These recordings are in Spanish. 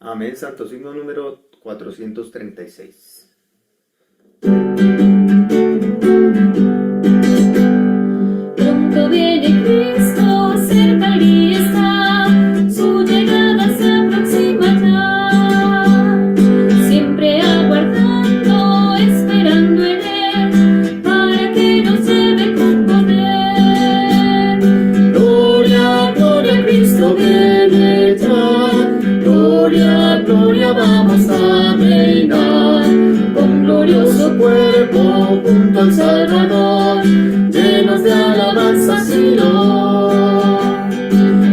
Amén. Santo signo número 436. Pronto viene Cristo, cerca el día está, su llegada se aproxima ya. Siempre aguardando, esperando en Él, para que nos lleve con poder. Gloria, gloria, Cristo viene ya. Gloria, gloria, vamos a reinar. Con glorioso cuerpo junto al Salvador, llenos de alabanza, Silo.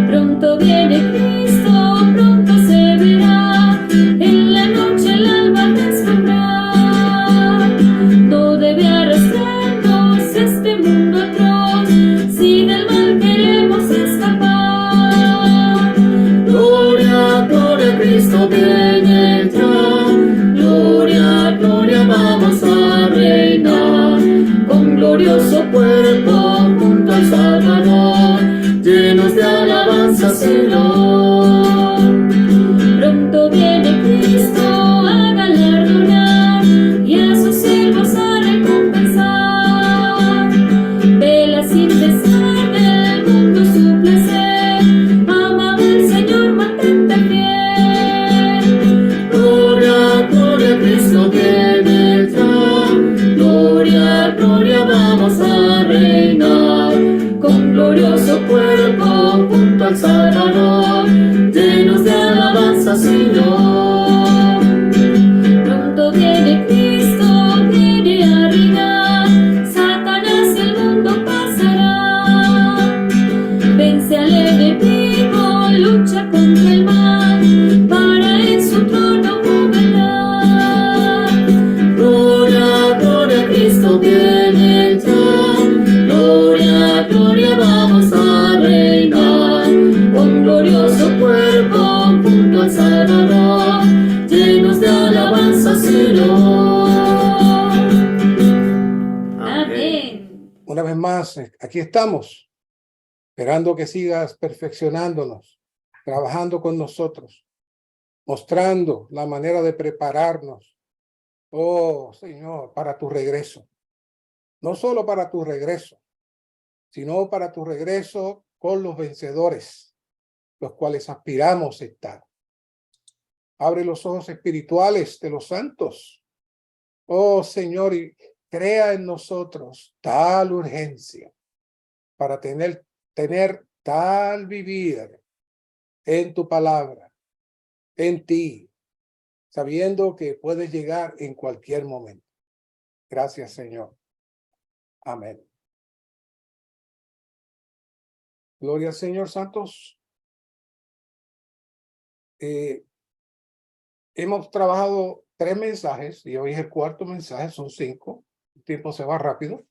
Pronto viene Cristo, pronto se verá, en la noche el alba deslumbrar. No debe arrastrarnos este mundo atroz, si del mal queremos escapar. Gloria, gloria, Cristo viene ya. Gloria, gloria, vamos a reinar. Con glorioso cuerpo junto al Salvador, llenos de alabanza, Señor. Pronto viene Cristo a galardonar y a sus siervos a recompensar. Vela sin cesar del mundo su placer, ama al Señor, mantente fiel. Gloria, gloria, Cristo viene ya. Gloria, gloria, vamos a reinar. Con glorioso cuerpo junto al Salvador, llenos de alabanza, Señor. Pronto viene Cristo, viene a reinar, Satanás y el mundo pasará. Vence al enemigo, lucha contra el mal, para en su trono gobernar. Gloria, gloria, Cristo viene ya. Gloria, gloria, vamos a reinar. Con glorioso cuerpo junto al Salvador, llenos de alabanza, Señor. Amén. Una vez más, aquí estamos, esperando que sigas perfeccionándonos, trabajando con nosotros, mostrando la manera de prepararnos, oh Señor, para tu regreso. No solo para tu regreso, sino para tu regreso con los vencedores, los cuales aspiramos a estar. Abre los ojos espirituales de los santos, oh Señor, y crea en nosotros tal urgencia para tener tal vivir en tu palabra, en ti, sabiendo que puedes llegar en cualquier momento. Gracias, Señor. Amén. Gloria al Señor, santos. Hemos trabajado 3 mensajes y hoy es el 4º mensaje, son 5. El tiempo se va rápido.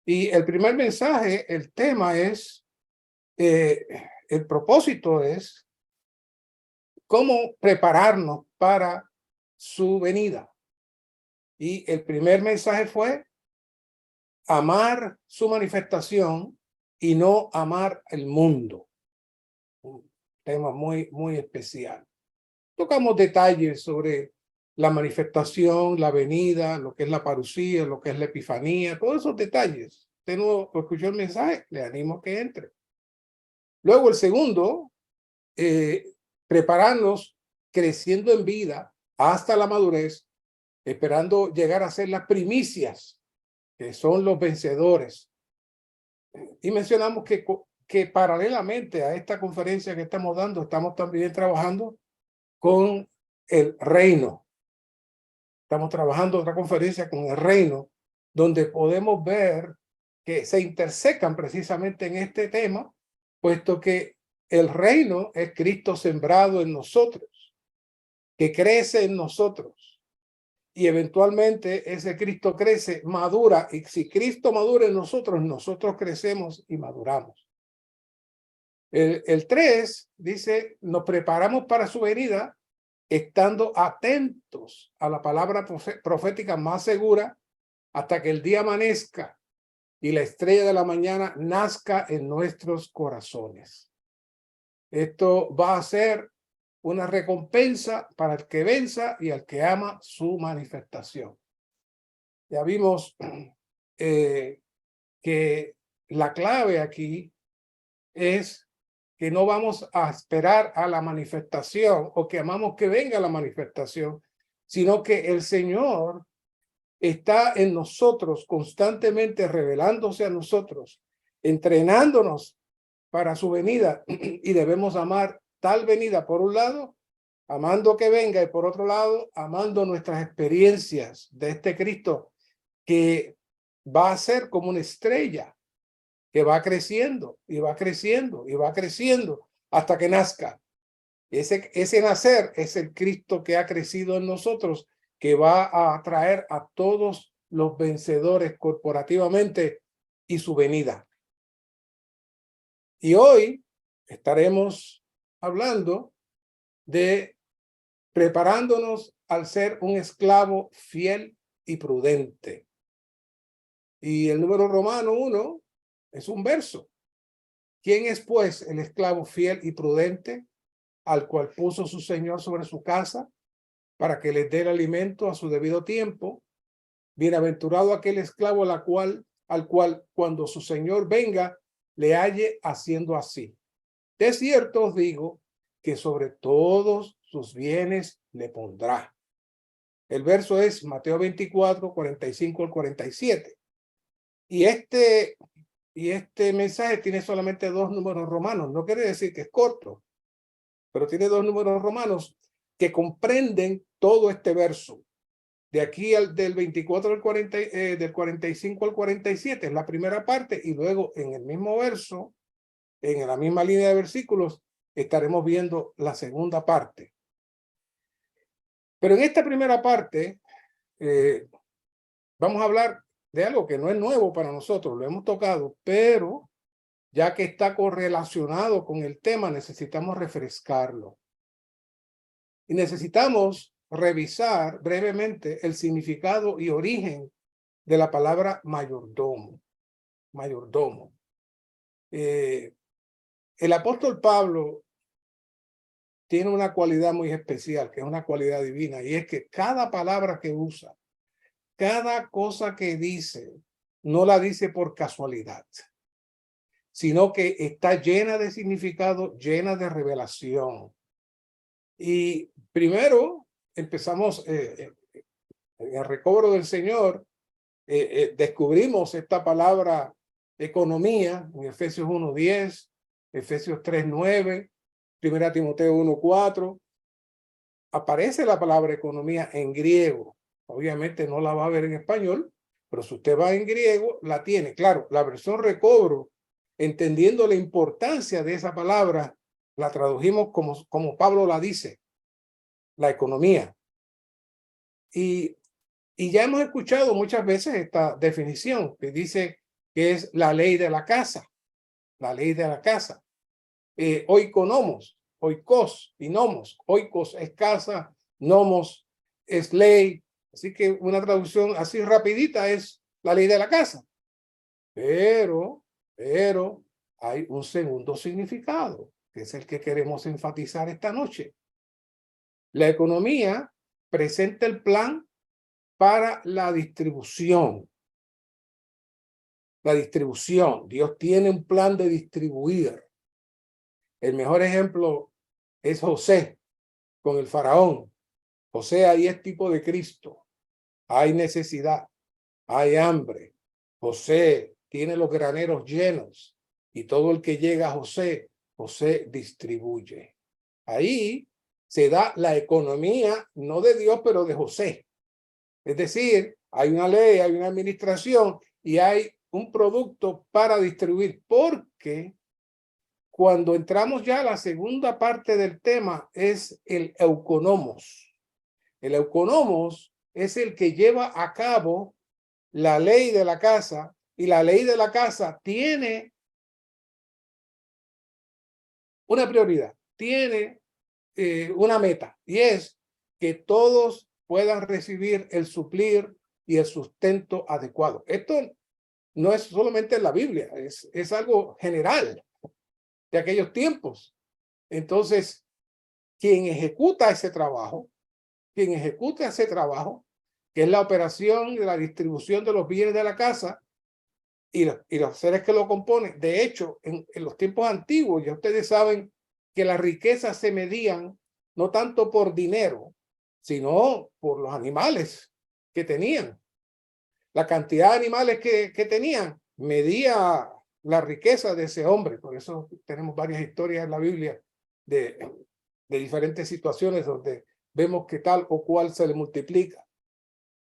Y el primer mensaje, el tema es, el propósito es cómo prepararnos para su venida. Y el primer mensaje fue amar su manifestación y no amar el mundo. Un tema muy, muy especial. Tocamos detalles sobre la manifestación, la venida, lo que es la parucía, lo que es la epifanía, todos esos detalles. Usted no escuchó el mensaje, le animo a que entre. Luego el segundo, prepararnos, creciendo en vida hasta la madurez, esperando llegar a ser las primicias, que son los vencedores. Y mencionamos que paralelamente a esta conferencia que estamos dando, estamos también trabajando con el reino. Estamos trabajando otra conferencia con el reino, donde podemos ver que se intersecan precisamente en este tema, puesto que el reino es Cristo sembrado en nosotros, que crece en nosotros. Y eventualmente ese Cristo crece, madura, y si Cristo madura en nosotros, nosotros crecemos y maduramos. El 3 dice, nos preparamos para su venida, estando atentos a la palabra profética más segura, hasta que el día amanezca y la estrella de la mañana nazca en nuestros corazones. Esto va a ser una recompensa para el que venza y al que ama su manifestación. Ya vimos que la clave aquí es que no vamos a esperar a la manifestación o que amamos que venga la manifestación, sino que el Señor está en nosotros constantemente revelándose a nosotros, entrenándonos para su venida y debemos amar tal venida por un lado, amando que venga y por otro lado, amando nuestras experiencias de este Cristo que va a ser como una estrella que va creciendo y va creciendo y va creciendo hasta que nazca. Ese nacer es el Cristo que ha crecido en nosotros, que va a atraer a todos los vencedores corporativamente y su venida. Y hoy estaremos hablando de preparándonos al ser un esclavo fiel y prudente. Y el número romano 1 es un verso. ¿Quién es pues el esclavo fiel y prudente al cual puso su Señor sobre su casa para que les dé el alimento a su debido tiempo? Bienaventurado aquel esclavo al cual cuando su Señor venga le halle haciendo así. De cierto os digo que sobre todos sus bienes le pondrá. El verso es Mateo 24, 45 al 47. Y este mensaje tiene solamente 2 números romanos. No quiere decir que es corto, pero tiene 2 números romanos que comprenden todo este verso. De aquí del 24 al 40, del 45 al 47 es la primera parte, y luego en el mismo verso, en la misma línea de versículos, estaremos viendo la segunda parte. Pero en esta primera parte vamos a hablar de algo que no es nuevo para nosotros, lo hemos tocado, pero ya que está correlacionado con el tema, necesitamos refrescarlo. Y necesitamos revisar brevemente el significado y origen de la palabra mayordomo. Mayordomo. El apóstol Pablo tiene una cualidad muy especial, que es una cualidad divina, y es que cada palabra que usa, cada cosa que dice, no la dice por casualidad, sino que está llena de significado, llena de revelación. Y primero empezamos en el recobro del Señor, descubrimos esta palabra economía en Efesios 1:10, Efesios 3:9, 1 Timoteo 1:4. Aparece la palabra economía en griego. Obviamente no la va a ver en español, pero si usted va en griego, la tiene. Claro, la versión recobro, entendiendo la importancia de esa palabra, la tradujimos como Pablo la dice, la economía. Y ya hemos escuchado muchas veces esta definición que dice que es la ley de la casa, la ley de la casa. Oikonomos, oikos y nomos. Oikos es casa, nomos es ley. Así que una traducción así rapidita es la ley de la casa. Pero hay un segundo significado, que es el que queremos enfatizar esta noche. La economía presenta el plan para la distribución. La distribución. Dios tiene un plan de distribuir. El mejor ejemplo es José con el faraón. José ahí es tipo de Cristo. Hay necesidad, hay hambre. José tiene los graneros llenos y todo el que llega a José, José distribuye. Ahí se da la economía, no de Dios, pero de José. Es decir, hay una ley, hay una administración y hay un producto para distribuir, porque cuando entramos ya a la segunda parte del tema es el euconomos. El euconomos es el que lleva a cabo la ley de la casa, y la ley de la casa tiene una prioridad, tiene una meta, y es que todos puedan recibir el suplir y el sustento adecuado. Esto no es solamente en la Biblia, es algo general de aquellos tiempos. Entonces, quien ejecuta ese trabajo, que es la operación de la distribución de los bienes de la casa y los seres que lo componen. De hecho, en los tiempos antiguos, ya ustedes saben que las riquezas se medían no tanto por dinero, sino por los animales que tenían. La cantidad de animales que tenían medía la riqueza de ese hombre. Por eso tenemos varias historias en la Biblia de diferentes situaciones donde vemos que tal o cual se le multiplica.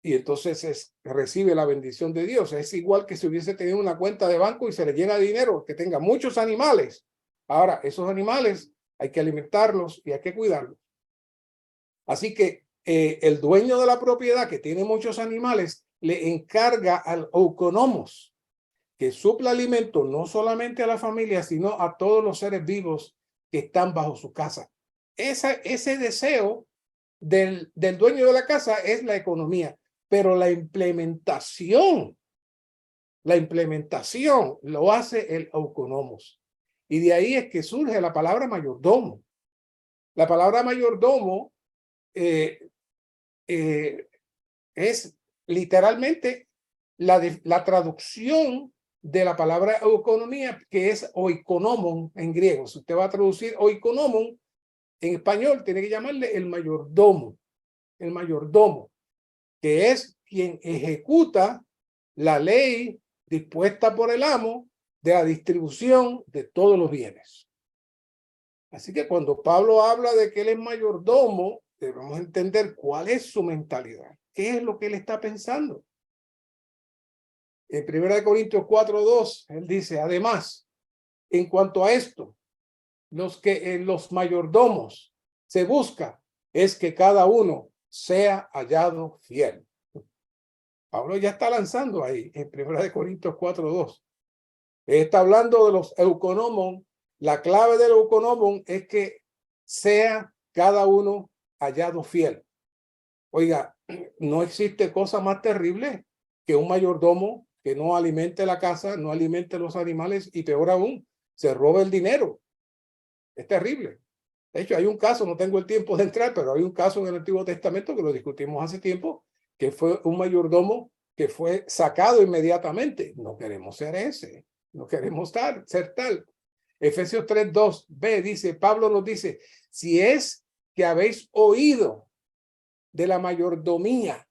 Y entonces recibe la bendición de Dios. Es igual que si hubiese tenido una cuenta de banco y se le llena de dinero, que tenga muchos animales. Ahora, esos animales hay que alimentarlos y hay que cuidarlos. Así que el dueño de la propiedad que tiene muchos animales le encarga al oikonomos que supla alimento no solamente a la familia, sino a todos los seres vivos que están bajo su casa. Ese deseo del dueño de la casa es la economía, pero la implementación lo hace el oikonomos. Y de ahí es que surge la palabra mayordomo. La palabra mayordomo es literalmente la traducción de la palabra economía, que es oikonomon en griego. Si usted va a traducir oikonomon en español, tiene que llamarle el mayordomo, que es quien ejecuta la ley dispuesta por el amo de la distribución de todos los bienes. Así que cuando Pablo habla de que él es mayordomo, debemos entender cuál es su mentalidad, qué es lo que él está pensando. En 1 Corintios 4:2, él dice, además, en cuanto a esto, los mayordomos se busca es que cada uno sea hallado fiel. Pablo ya está lanzando ahí en 1 Corintios 4:2. Está hablando de los euconomon. La clave del euconomon es que sea cada uno hallado fiel. Oiga, no existe cosa más terrible que un mayordomo que no alimente la casa, no alimente los animales y peor aún, se roba el dinero. Es terrible. De hecho, hay un caso, no tengo el tiempo de entrar, pero hay un caso en el Antiguo Testamento que lo discutimos hace tiempo, que fue un mayordomo que fue sacado inmediatamente. No queremos ser ese, no queremos ser tal. Efesios 3:2b dice, Pablo nos dice, si es que habéis oído de la mayordomía,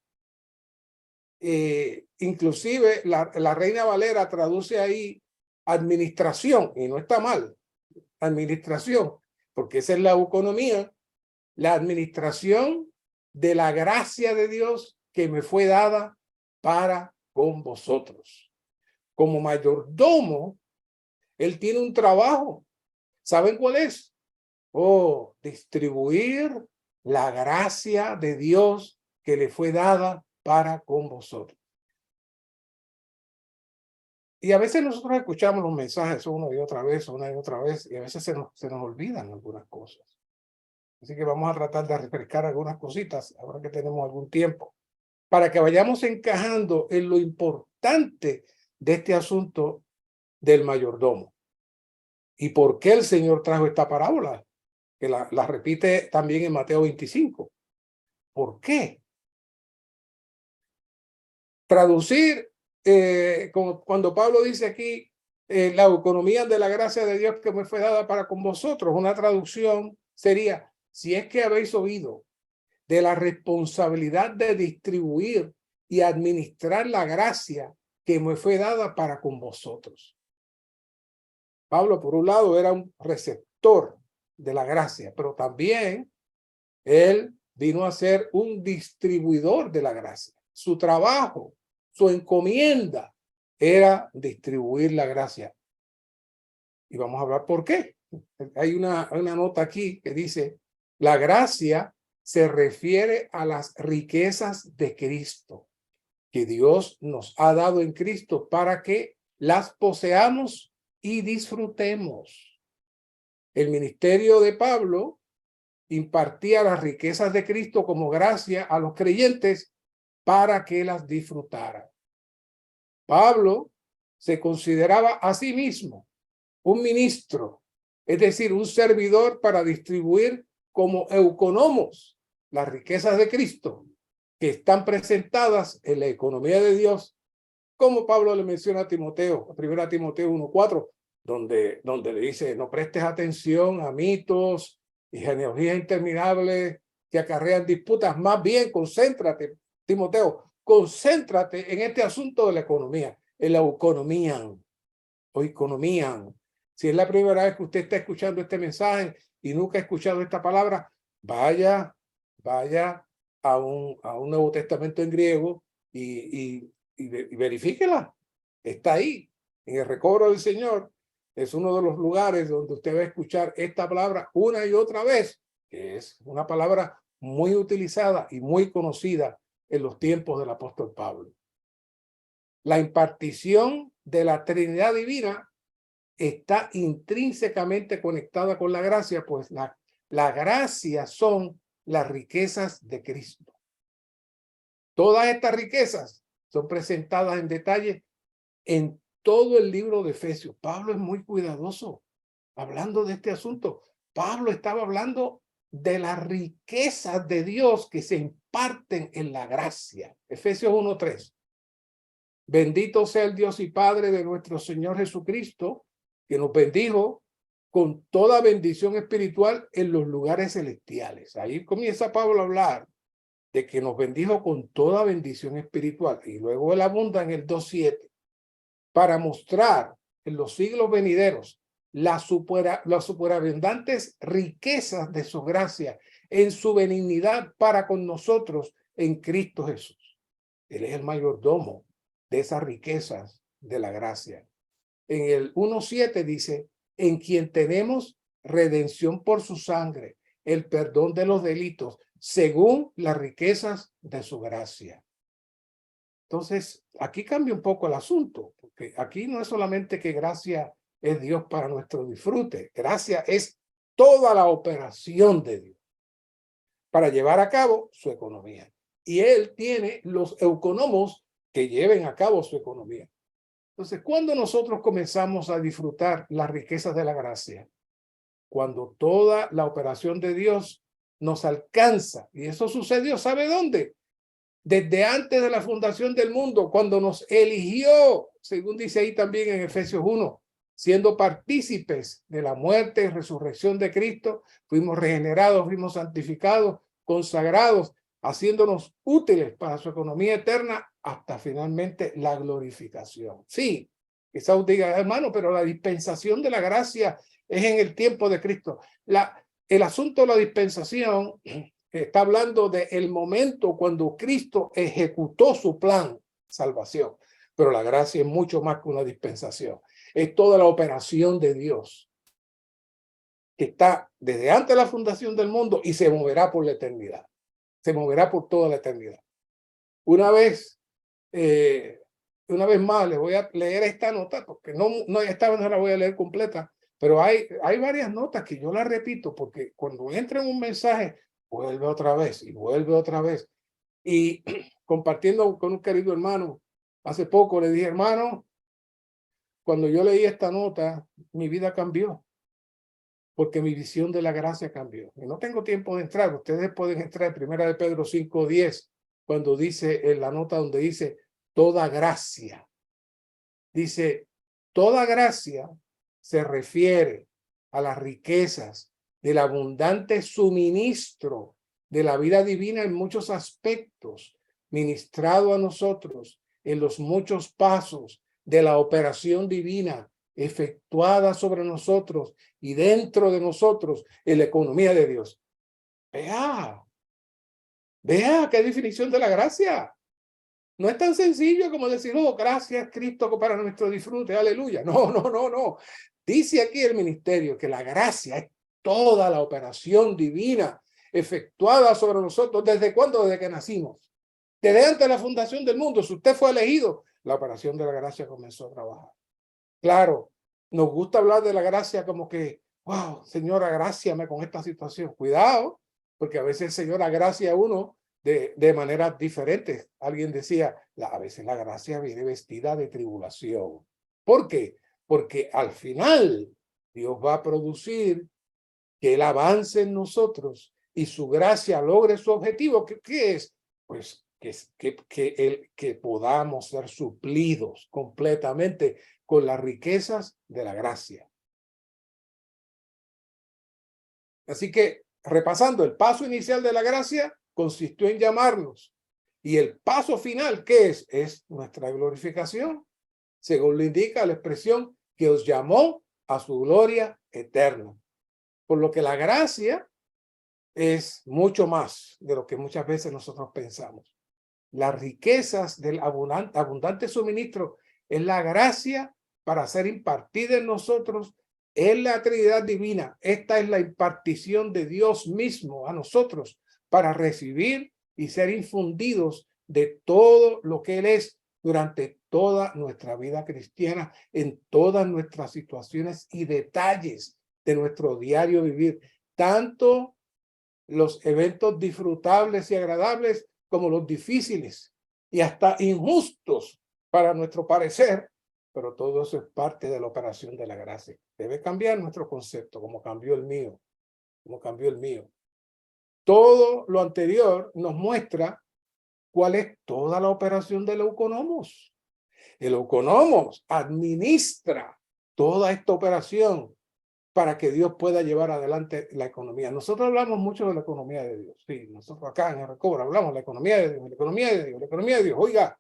inclusive la Reina Valera traduce ahí administración, y no está mal, administración, porque esa es la economía, la administración de la gracia de Dios que me fue dada para con vosotros. Como mayordomo, él tiene un trabajo. ¿Saben cuál es? Distribuir la gracia de Dios que le fue dada para con vosotros. Y a veces nosotros escuchamos los mensajes una y otra vez, y a veces se nos olvidan algunas cosas. Así que vamos a tratar de refrescar algunas cositas, ahora que tenemos algún tiempo, para que vayamos encajando en lo importante de este asunto del mayordomo. ¿Y por qué el Señor trajo esta parábola? Que la repite también en Mateo 25. ¿Por qué? Traducir, cuando Pablo dice aquí, la economía de la gracia de Dios que me fue dada para con vosotros, una traducción sería, si es que habéis oído de la responsabilidad de distribuir y administrar la gracia que me fue dada para con vosotros. Pablo, por un lado, era un receptor de la gracia, pero también él vino a ser un distribuidor de la gracia. Su trabajo, su encomienda era distribuir la gracia. Y vamos a hablar por qué. Hay una nota aquí que dice, la gracia se refiere a las riquezas de Cristo, que Dios nos ha dado en Cristo para que las poseamos y disfrutemos. El ministerio de Pablo impartía las riquezas de Cristo como gracia a los creyentes para que las disfrutaran. Pablo se consideraba a sí mismo un ministro, es decir, un servidor para distribuir como euconomos, las riquezas de Cristo, que están presentadas en la economía de Dios, como Pablo le menciona a Timoteo, 1 Timoteo 1:4, donde le dice, no prestes atención a mitos y genealogías interminables que acarrean disputas, más bien concéntrate, Timoteo, concéntrate en este asunto de la economía, en la economía o economía. Si es la primera vez que usted está escuchando este mensaje y nunca ha escuchado esta palabra, vaya a un Nuevo Testamento en griego y verifíquela. Está ahí, en el recobro del Señor. Es uno de los lugares donde usted va a escuchar esta palabra una y otra vez, que es una palabra muy utilizada y muy conocida en los tiempos del apóstol Pablo. La impartición de la Trinidad Divina está intrínsecamente conectada con la gracia, pues la gracia son las riquezas de Cristo. Todas estas riquezas son presentadas en detalle en todo el libro de Efesios. Pablo es muy cuidadoso hablando de este asunto. Pablo estaba hablando de las riquezas de Dios que se imparten en la gracia. Efesios 1:3. Bendito sea el Dios y Padre de nuestro Señor Jesucristo, que nos bendijo con toda bendición espiritual en los lugares celestiales. Ahí comienza Pablo a hablar de que nos bendijo con toda bendición espiritual. Y luego él abunda en el 2:7 para mostrar en los siglos venideros las superabundantes riquezas de su gracia en su benignidad para con nosotros en Cristo Jesús. Él es el mayordomo de esas riquezas de la gracia. En el 1:7 dice, en quien tenemos redención por su sangre, el perdón de los delitos, según las riquezas de su gracia. Entonces, aquí cambia un poco el asunto, porque aquí no es solamente que gracia es Dios para nuestro disfrute, gracia es toda la operación de Dios para llevar a cabo su economía. Y Él tiene los euconomos que lleven a cabo su economía. Entonces, ¿cuándo nosotros comenzamos a disfrutar las riquezas de la gracia? Cuando toda la operación de Dios nos alcanza. Y eso sucedió, ¿sabe dónde? Desde antes de la fundación del mundo, cuando nos eligió, según dice ahí también en Efesios 1, siendo partícipes de la muerte y resurrección de Cristo, fuimos regenerados, fuimos santificados, consagrados, haciéndonos útiles para su economía eterna hasta finalmente la glorificación. Sí, quizás diga, hermano, pero la dispensación de la gracia es en el tiempo de Cristo. El asunto de la dispensación está hablando del momento cuando Cristo ejecutó su plan, salvación. Pero la gracia es mucho más que una dispensación. Es toda la operación de Dios que está desde antes de la fundación del mundo y se moverá por la eternidad. Se moverá por toda la eternidad. Una vez más, les voy a leer esta nota, porque esta vez no la voy a leer completa, pero hay varias notas que yo las repito, porque cuando entra en un mensaje, vuelve otra vez y vuelve otra vez. Y compartiendo con un querido hermano, hace poco le dije, hermano, cuando yo leí esta nota, mi vida cambió, porque mi visión de la gracia cambió. Y no tengo tiempo de entrar, ustedes pueden entrar en 1 Pedro 5:10, cuando dice en la nota donde dice, toda gracia. Dice, toda gracia se refiere a las riquezas del abundante suministro de la vida divina en muchos aspectos, ministrado a nosotros en los muchos pasos de la operación divina efectuada sobre nosotros y dentro de nosotros en la economía de Dios. Vea qué definición de la gracia. No es tan sencillo como decir, oh, gracias Cristo para nuestro disfrute, aleluya. No. Dice aquí el ministerio que la gracia es toda la operación divina efectuada sobre nosotros. ¿Desde cuándo? Desde que nacimos. Desde antes de la fundación del mundo. Si usted fue elegido, la operación de la gracia comenzó a trabajar. Claro, nos gusta hablar de la gracia como que, wow, Señor, agráciame con esta situación. Cuidado, porque a veces el Señor agracia a uno de maneras diferentes. Alguien decía, a veces la gracia viene vestida de tribulación. ¿Por qué? Porque al final Dios va a producir que Él avance en nosotros y su gracia logre su objetivo. ¿Qué es? Pues que podamos ser suplidos completamente con las riquezas de la gracia. Así que, repasando, el paso inicial de la gracia consistió en llamarnos. Y el paso final, ¿qué es? Es nuestra glorificación, según lo indica la expresión que os llamó a su gloria eterna. Por lo que la gracia es mucho más de lo que muchas veces nosotros pensamos. Las riquezas del abundante suministro es la gracia para ser impartida en nosotros en la Trinidad divina. Esta es la impartición de Dios mismo a nosotros para recibir y ser infundidos de todo lo que Él es durante toda nuestra vida cristiana, en todas nuestras situaciones y detalles de nuestro diario vivir, tanto los eventos disfrutables y agradables como los difíciles y hasta injustos para nuestro parecer, pero todo eso es parte de la operación de la gracia. Debe cambiar nuestro concepto, como cambió el mío, Todo lo anterior nos muestra cuál es toda la operación del Euconomos. El Euconomos administra toda esta operación para que Dios pueda llevar adelante la economía. Nosotros hablamos mucho de la economía de Dios. Sí, nosotros acá en el Recobre hablamos de la economía de Dios, la economía de Dios, la economía de Dios. Oiga,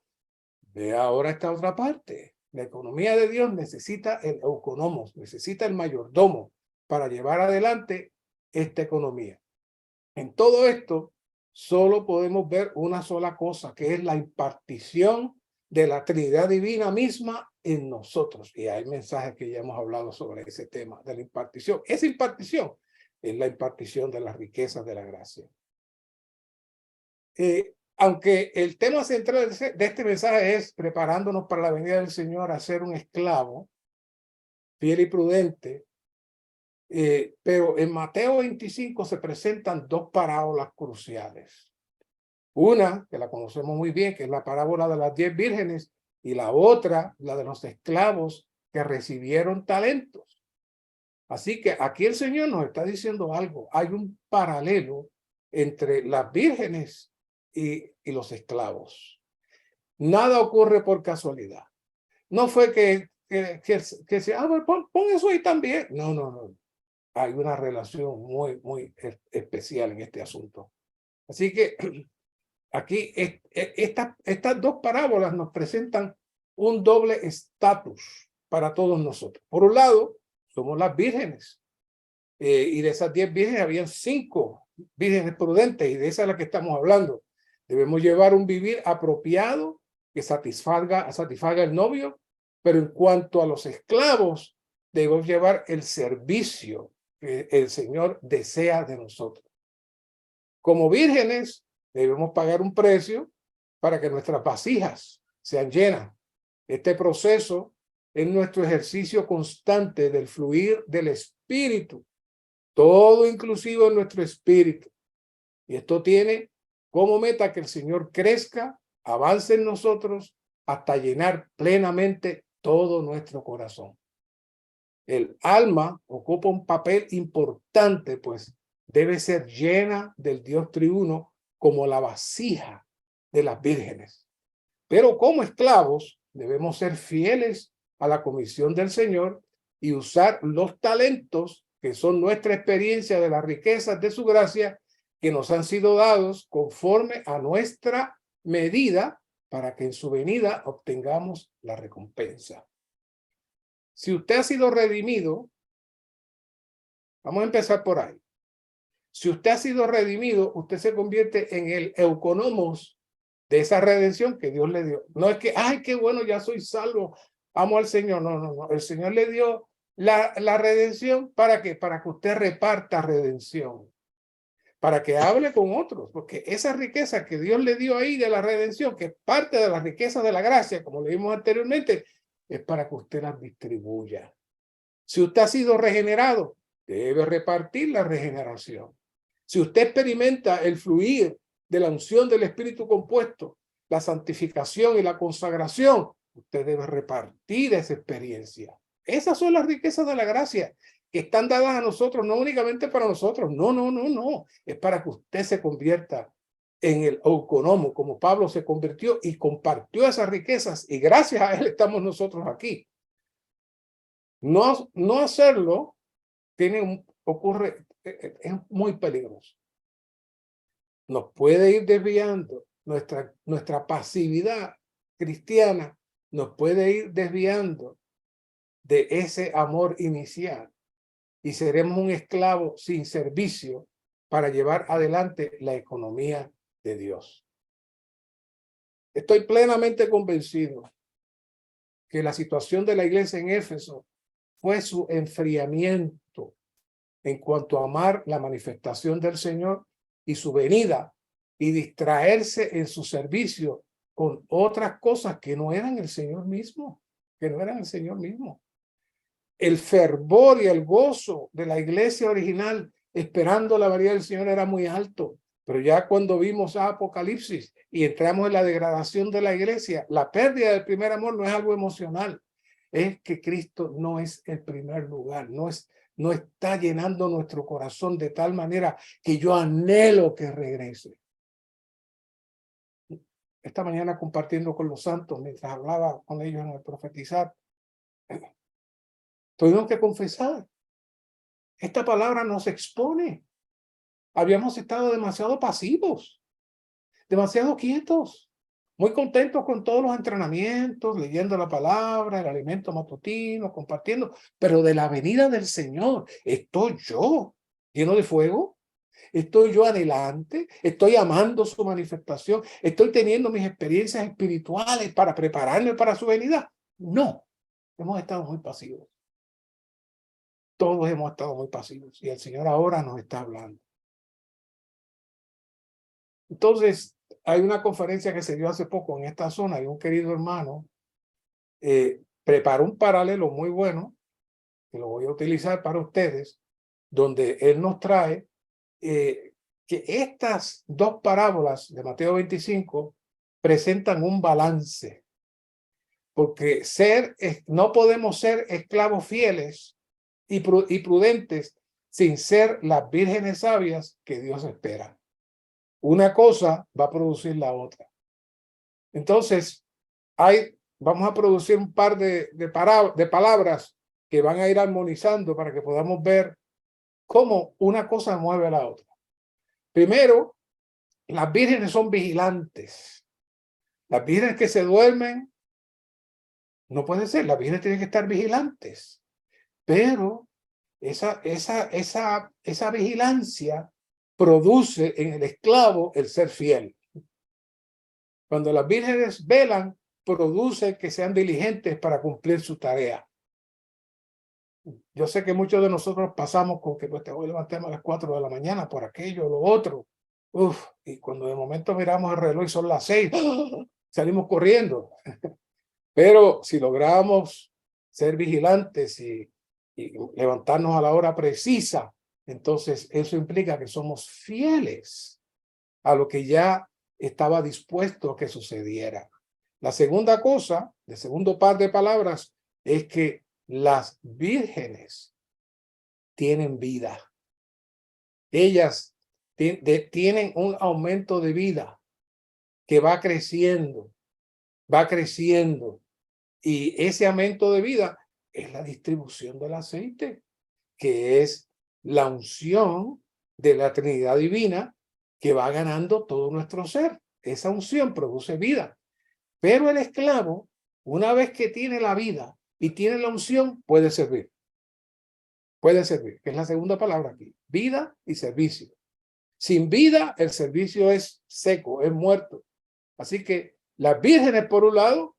ve ahora esta otra parte. La economía de Dios necesita el Euconomos, necesita el mayordomo para llevar adelante esta economía. En todo esto, solo podemos ver una sola cosa, que es la impartición de la Trinidad Divina misma en nosotros. Y hay mensajes que ya hemos hablado sobre ese tema de la impartición. Esa impartición es la impartición de las riquezas de la gracia. Aunque el tema central de este mensaje es preparándonos para la venida del Señor a ser un esclavo fiel y prudente, pero en Mateo 25 se presentan dos parábolas cruciales. Una, que la conocemos muy bien, que es la parábola de las 10 vírgenes, y la otra, la de los esclavos que recibieron talentos. Así que aquí el Señor nos está diciendo algo. Hay un paralelo entre las vírgenes y los esclavos. Nada ocurre por casualidad. No fue que pon eso ahí también. No. Hay una relación muy especial en este asunto. Así que aquí estas dos parábolas nos presentan un doble estatus para todos nosotros. Por un lado, somos las vírgenes. Y de esas 10 vírgenes habían 5 vírgenes prudentes, y de esa es la que estamos hablando. Debemos llevar un vivir apropiado que satisfaga el novio, pero en cuanto a los esclavos, debemos llevar el servicio que el Señor desea de nosotros. Como vírgenes, debemos pagar un precio para que nuestras vasijas sean llenas. Este proceso es nuestro ejercicio constante del fluir del Espíritu, todo inclusivo en nuestro espíritu. Y esto tiene como meta que el Señor crezca, avance en nosotros hasta llenar plenamente todo nuestro corazón. El alma ocupa un papel importante, pues debe ser llena del Dios triuno como la vasija de las vírgenes. Pero como esclavos debemos ser fieles a la comisión del Señor y usar los talentos que son nuestra experiencia de las riquezas de su gracia que nos han sido dados conforme a nuestra medida para que en su venida obtengamos la recompensa. Si usted ha sido redimido, vamos a empezar por ahí. Si usted ha sido redimido, usted se convierte en el euconomos de esa redención que Dios le dio. No es que, ay, qué bueno, ya soy salvo, amo al Señor. No. El Señor le dio la redención ¿para qué? Para que usted reparta redención, para que hable con otros, porque esa riqueza que Dios le dio ahí de la redención, que es parte de la riqueza de la gracia, como leímos anteriormente, es para que usted las distribuya. Si usted ha sido regenerado, debe repartir la regeneración. Si usted experimenta el fluir de la unción del Espíritu compuesto, la santificación y la consagración, usted debe repartir esa experiencia. Esas son las riquezas de la gracia que están dadas a nosotros, no únicamente para nosotros, no, es para que usted se convierta en el autónomo, como Pablo se convirtió y compartió esas riquezas, y gracias a él estamos nosotros aquí. No hacerlo ocurre, es muy peligroso. Nos puede ir desviando nuestra pasividad cristiana, nos puede ir desviando de ese amor inicial y seremos un esclavo sin servicio para llevar adelante la economía de Dios. Estoy plenamente convencido que la situación de la iglesia en Éfeso fue su enfriamiento en cuanto a amar la manifestación del Señor y su venida y distraerse en su servicio con otras cosas que no eran el Señor mismo, El fervor y el gozo de la iglesia original esperando la venida del Señor era muy alto, pero ya cuando vimos a Apocalipsis y entramos en la degradación de la iglesia, la pérdida del primer amor no es algo emocional, es que Cristo no es el primer lugar, no está llenando nuestro corazón de tal manera que yo anhelo que regrese. Esta mañana compartiendo con los santos, mientras hablaba con ellos en el profetizar, tuvimos que confesar, esta palabra nos expone. Habíamos estado demasiado pasivos, demasiado quietos, muy contentos con todos los entrenamientos, leyendo la palabra, el alimento matutino, compartiendo, pero de la venida del Señor, ¿estoy yo lleno de fuego? ¿Estoy yo anhelante? ¿Estoy amando su manifestación? ¿Estoy teniendo mis experiencias espirituales para prepararme para su venida? No, hemos estado muy pasivos. Todos hemos estado muy pasivos y el Señor ahora nos está hablando. Entonces, hay una conferencia que se dio hace poco en esta zona y un querido hermano preparó un paralelo muy bueno, que lo voy a utilizar para ustedes, donde él nos trae que estas dos parábolas de Mateo 25 presentan un balance, porque no podemos ser esclavos fieles y prudentes sin ser las vírgenes sabias que Dios espera. Una cosa va a producir la otra. Entonces, vamos a producir un par de palabras que van a ir armonizando para que podamos ver cómo una cosa mueve a la otra. Primero, las vírgenes son vigilantes. Las vírgenes que se duermen, no puede ser, las vírgenes tienen que estar vigilantes. Pero esa vigilancia produce en el esclavo el ser fiel. Cuando las vírgenes velan, produce que sean diligentes para cumplir su tarea. Yo sé que muchos de nosotros pasamos con que pues te voy a levantar a las 4 de la mañana por aquello, lo otro. Y cuando de momento miramos el reloj y son las 6, salimos corriendo. Pero si logramos ser vigilantes y levantarnos a la hora precisa, entonces eso implica que somos fieles a lo que ya estaba dispuesto a que sucediera. La segunda cosa, el segundo par de palabras, es que las vírgenes tienen vida. Ellas tienen un aumento de vida que va creciendo. Y ese aumento de vida es la distribución del aceite, que es la unción de la Trinidad Divina que va ganando todo nuestro ser. Esa unción produce vida. Pero el esclavo, una vez que tiene la vida y tiene la unción, puede servir. Puede servir, que es la segunda palabra aquí. Vida y servicio. Sin vida, el servicio es seco, es muerto. Así que las vírgenes, por un lado,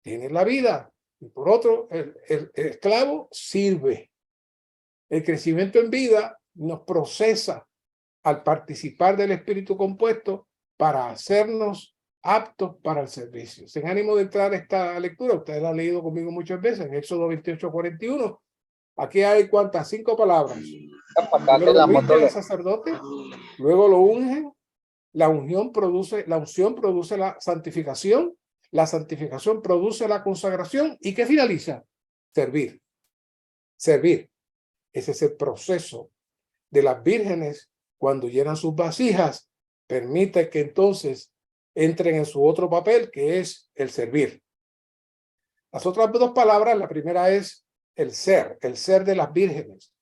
tienen la vida. Y por otro, el esclavo sirve. El crecimiento en vida nos procesa al participar del espíritu compuesto para hacernos aptos para el servicio. Sin ánimo de entrar a esta lectura, ustedes la han leído conmigo muchas veces, en Éxodo 28:41. Aquí hay ¿cuántas? 5 palabras. Primero lo viste el sacerdote, luego lo ungen, la unción produce la santificación produce la consagración, ¿y qué finaliza? Servir. Ese es el proceso de las vírgenes cuando llenan sus vasijas. Permite que entonces entren en su otro papel, que es el servir. Las otras dos palabras, la primera es el ser de las vírgenes.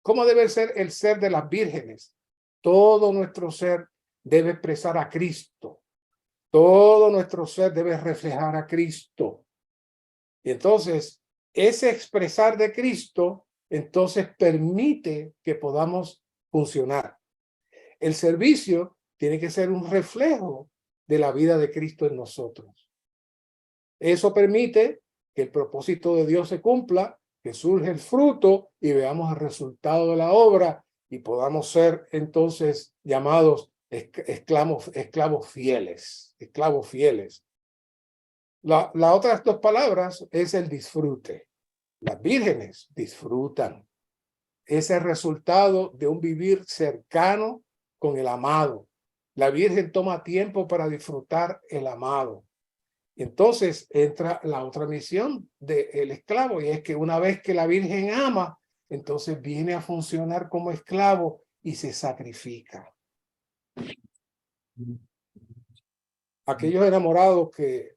¿Cómo debe ser el ser de las vírgenes? Todo nuestro ser debe expresar a Cristo. Todo nuestro ser debe reflejar a Cristo. Y entonces, ese expresar de Cristo, entonces permite que podamos funcionar. El servicio tiene que ser un reflejo de la vida de Cristo en nosotros. Eso permite que el propósito de Dios se cumpla, que surge el fruto y veamos el resultado de la obra y podamos ser entonces llamados esclavos fieles. Las otras dos palabras es el disfrute. Las vírgenes disfrutan. Es el resultado de un vivir cercano con el amado. La Virgen toma tiempo para disfrutar el amado. Entonces entra la otra misión del esclavo, y es que una vez que la Virgen ama, entonces viene a funcionar como esclavo y se sacrifica. Aquellos enamorados que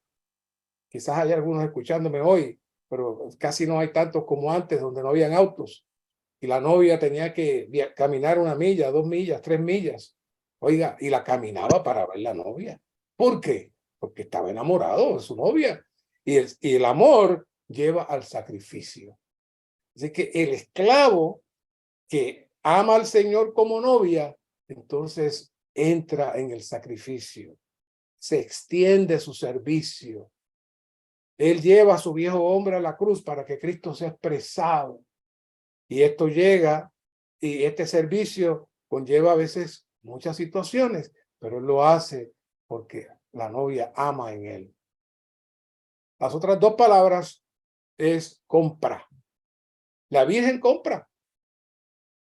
quizás hay algunos escuchándome hoy, pero casi no hay tantos como antes, donde no habían autos y la novia tenía que caminar 1 milla, 2 millas, 3 millas. Oiga, y la caminaba para ver la novia. ¿Por qué? Porque estaba enamorado de su novia. Y el amor lleva al sacrificio. Así que el esclavo que ama al Señor como novia, entonces entra en el sacrificio. Se extiende su servicio. Él lleva a su viejo hombre a la cruz para que Cristo sea expresado. Y esto llega, y este servicio conlleva a veces muchas situaciones, pero él lo hace porque la novia ama en él. Las otras dos palabras es compra. La Virgen compra.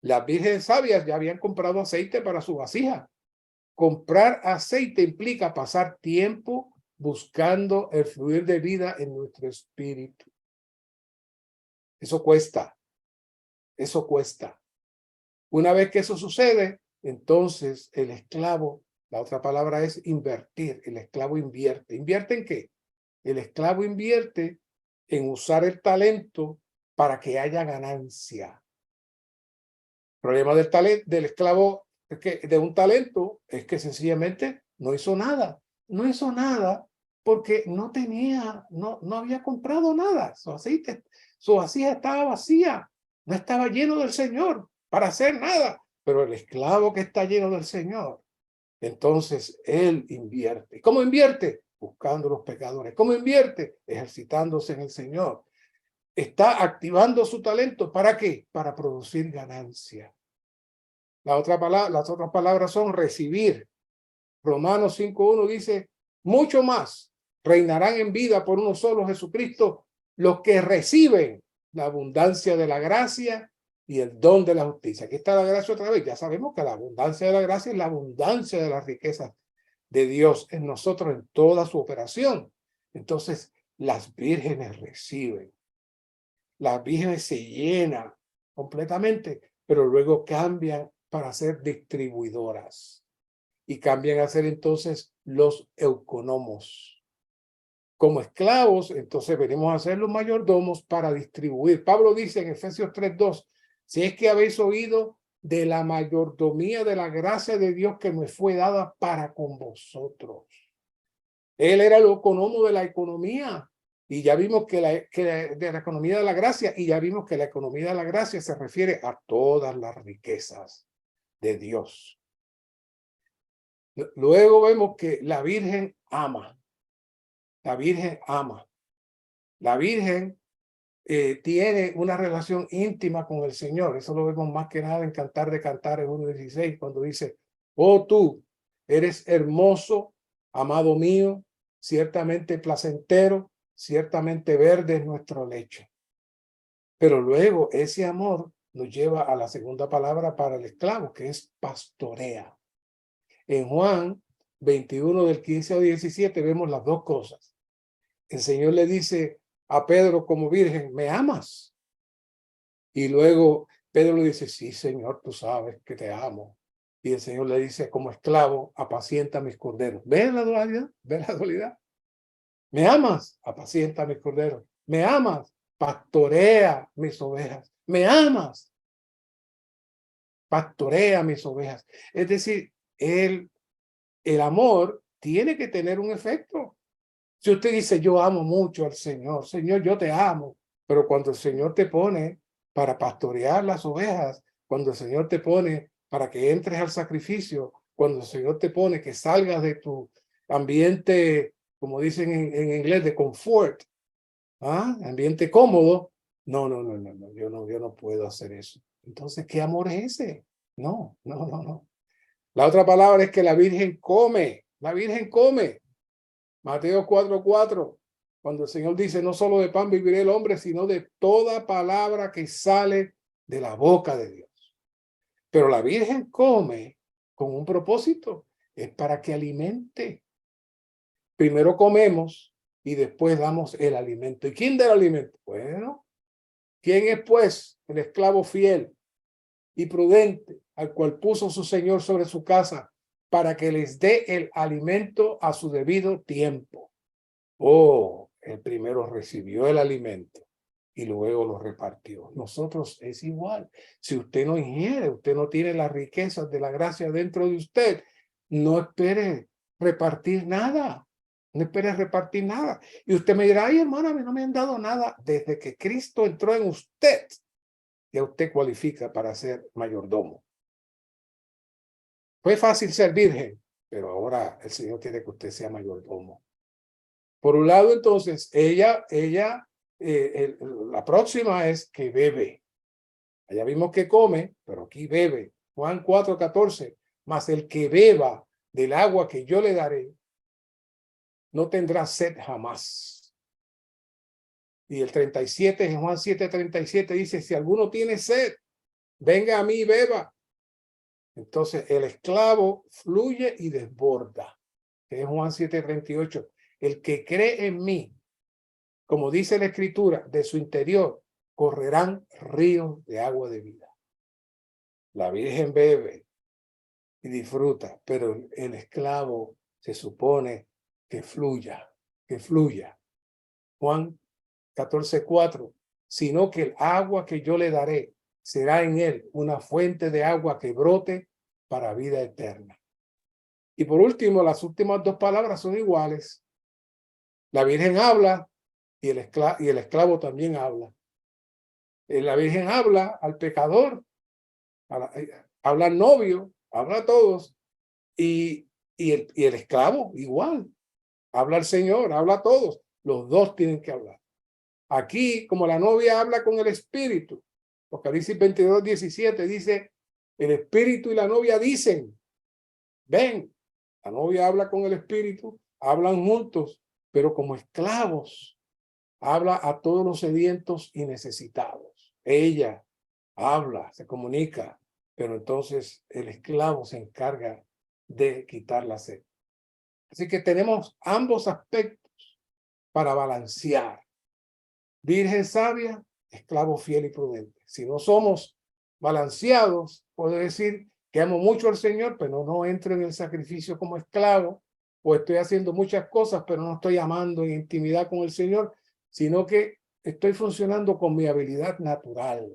Las vírgenes sabias ya habían comprado aceite para su vasija. Comprar aceite implica pasar tiempo buscando el fluir de vida en nuestro espíritu. Eso cuesta. Eso cuesta. Una vez que eso sucede, entonces el esclavo, la otra palabra es invertir. El esclavo invierte. ¿Invierte en qué? El esclavo invierte en usar el talento para que haya ganancia. El problema del esclavo es que de un talento es que sencillamente no hizo nada. No hizo nada porque no había comprado nada. Su vasija estaba vacía. No estaba lleno del Señor para hacer nada. Pero el esclavo que está lleno del Señor, entonces él invierte. ¿Cómo invierte? Buscando los pecadores. ¿Cómo invierte? Ejercitándose en el Señor. Está activando su talento. ¿Para qué? Para producir ganancia. Las otras palabras son recibir. Romanos 5:1 dice, mucho más reinarán en vida por uno solo, Jesucristo, los que reciben la abundancia de la gracia y el don de la justicia. Aquí está la gracia otra vez. Ya sabemos que la abundancia de la gracia es la abundancia de las riquezas de Dios en nosotros en toda su operación. Entonces, las vírgenes reciben. Las vírgenes se llenan completamente, pero luego cambian para ser distribuidoras y cambian a ser entonces los euconomos. Como esclavos, entonces venimos a ser los mayordomos para distribuir. Pablo dice en Efesios 3:2, si es que habéis oído de la mayordomía de la gracia de Dios que me fue dada para con vosotros. Él era el euconomo de la economía. Y ya vimos que de la economía de la gracia, y ya vimos que la economía de la gracia se refiere a todas las riquezas de Dios. Luego vemos que la Virgen ama. La Virgen ama. La Virgen tiene una relación íntima con el Señor. Eso lo vemos más que nada en Cantar de Cantares 1:16, cuando dice, oh tú eres hermoso, amado mío, ciertamente placentero, ciertamente verde es nuestro lecho. Pero luego ese amor nos lleva a la segunda palabra para el esclavo, que es pastorea. En Juan 21 del 15 al 17 vemos las dos cosas. El Señor le dice a Pedro como virgen, ¿me amas? Y luego Pedro le dice, sí, Señor, tú sabes que te amo. Y el Señor le dice, como esclavo, apacienta mis corderos. ¿Ves la dualidad? ¿Ves la dualidad? ¿Me amas? Apacienta mis corderos. ¿Me amas? Pastorea mis ovejas. ¿Me amas? Pastorea mis ovejas. Es decir, el amor tiene que tener un efecto. Si usted dice, yo amo mucho al Señor, Señor, yo te amo, pero cuando el Señor te pone para pastorear las ovejas, cuando el Señor te pone para que entres al sacrificio, cuando el Señor te pone que salgas de tu ambiente, como dicen en inglés, de confort, ambiente cómodo, no, yo no puedo hacer eso. Entonces, ¿qué amor es ese? No. La otra palabra es que la Virgen come, Mateo 4:4, cuando el Señor dice, no solo de pan vivirá el hombre, sino de toda palabra que sale de la boca de Dios. Pero la Virgen come con un propósito, es para que alimente. Primero comemos y después damos el alimento. ¿Y quién da el alimento? Bueno, ¿quién es pues el esclavo fiel y prudente al cual puso su Señor sobre su casa para que les dé el alimento a su debido tiempo? Oh, el primero recibió el alimento y luego lo repartió. Nosotros es igual. Si usted no ingiere, usted no tiene las riquezas de la gracia dentro de usted, no espere repartir nada. No espere repartir nada. Y usted me dirá, ay, hermano, a mí no me han dado nada. Desde que Cristo entró en usted, ya usted cualifica para ser mayordomo. Fue fácil ser virgen, pero ahora el Señor quiere que usted sea mayordomo. Por un lado, entonces, la próxima es que bebe. Allá vimos que come, pero aquí bebe. Juan 4:14, mas el que beba del agua que yo le daré, no tendrá sed jamás. Y el 37, en Juan 7:37 dice, si alguno tiene sed, venga a mí y beba. Entonces el esclavo fluye y desborda. En Juan 7:38, el que cree en mí, como dice la Escritura, de su interior correrán ríos de agua de vida. La Virgen bebe y disfruta, pero el esclavo se supone que fluya. Juan 14:4, sino que el agua que yo le daré será en él una fuente de agua que brote para vida eterna. Y por último, las últimas dos palabras son iguales. La Virgen habla y el esclavo también habla. La Virgen habla al pecador, habla al novio, habla a todos, y el esclavo igual, habla al Señor, habla a todos. Los dos tienen que hablar. Aquí, como la novia habla con el espíritu, Apocalipsis 22:17 dice, el espíritu y la novia dicen, ven. La novia habla con el espíritu, hablan juntos, pero como esclavos, habla a todos los sedientos y necesitados. Ella habla, se comunica, pero entonces el esclavo se encarga de quitar la sed. Así que tenemos ambos aspectos para balancear. Virgen sabia, esclavo fiel y prudente. Si no somos balanceados, puedo decir que amo mucho al Señor, pero no entro en el sacrificio como esclavo, o estoy haciendo muchas cosas, pero no estoy amando en intimidad con el Señor, sino que estoy funcionando con mi habilidad natural.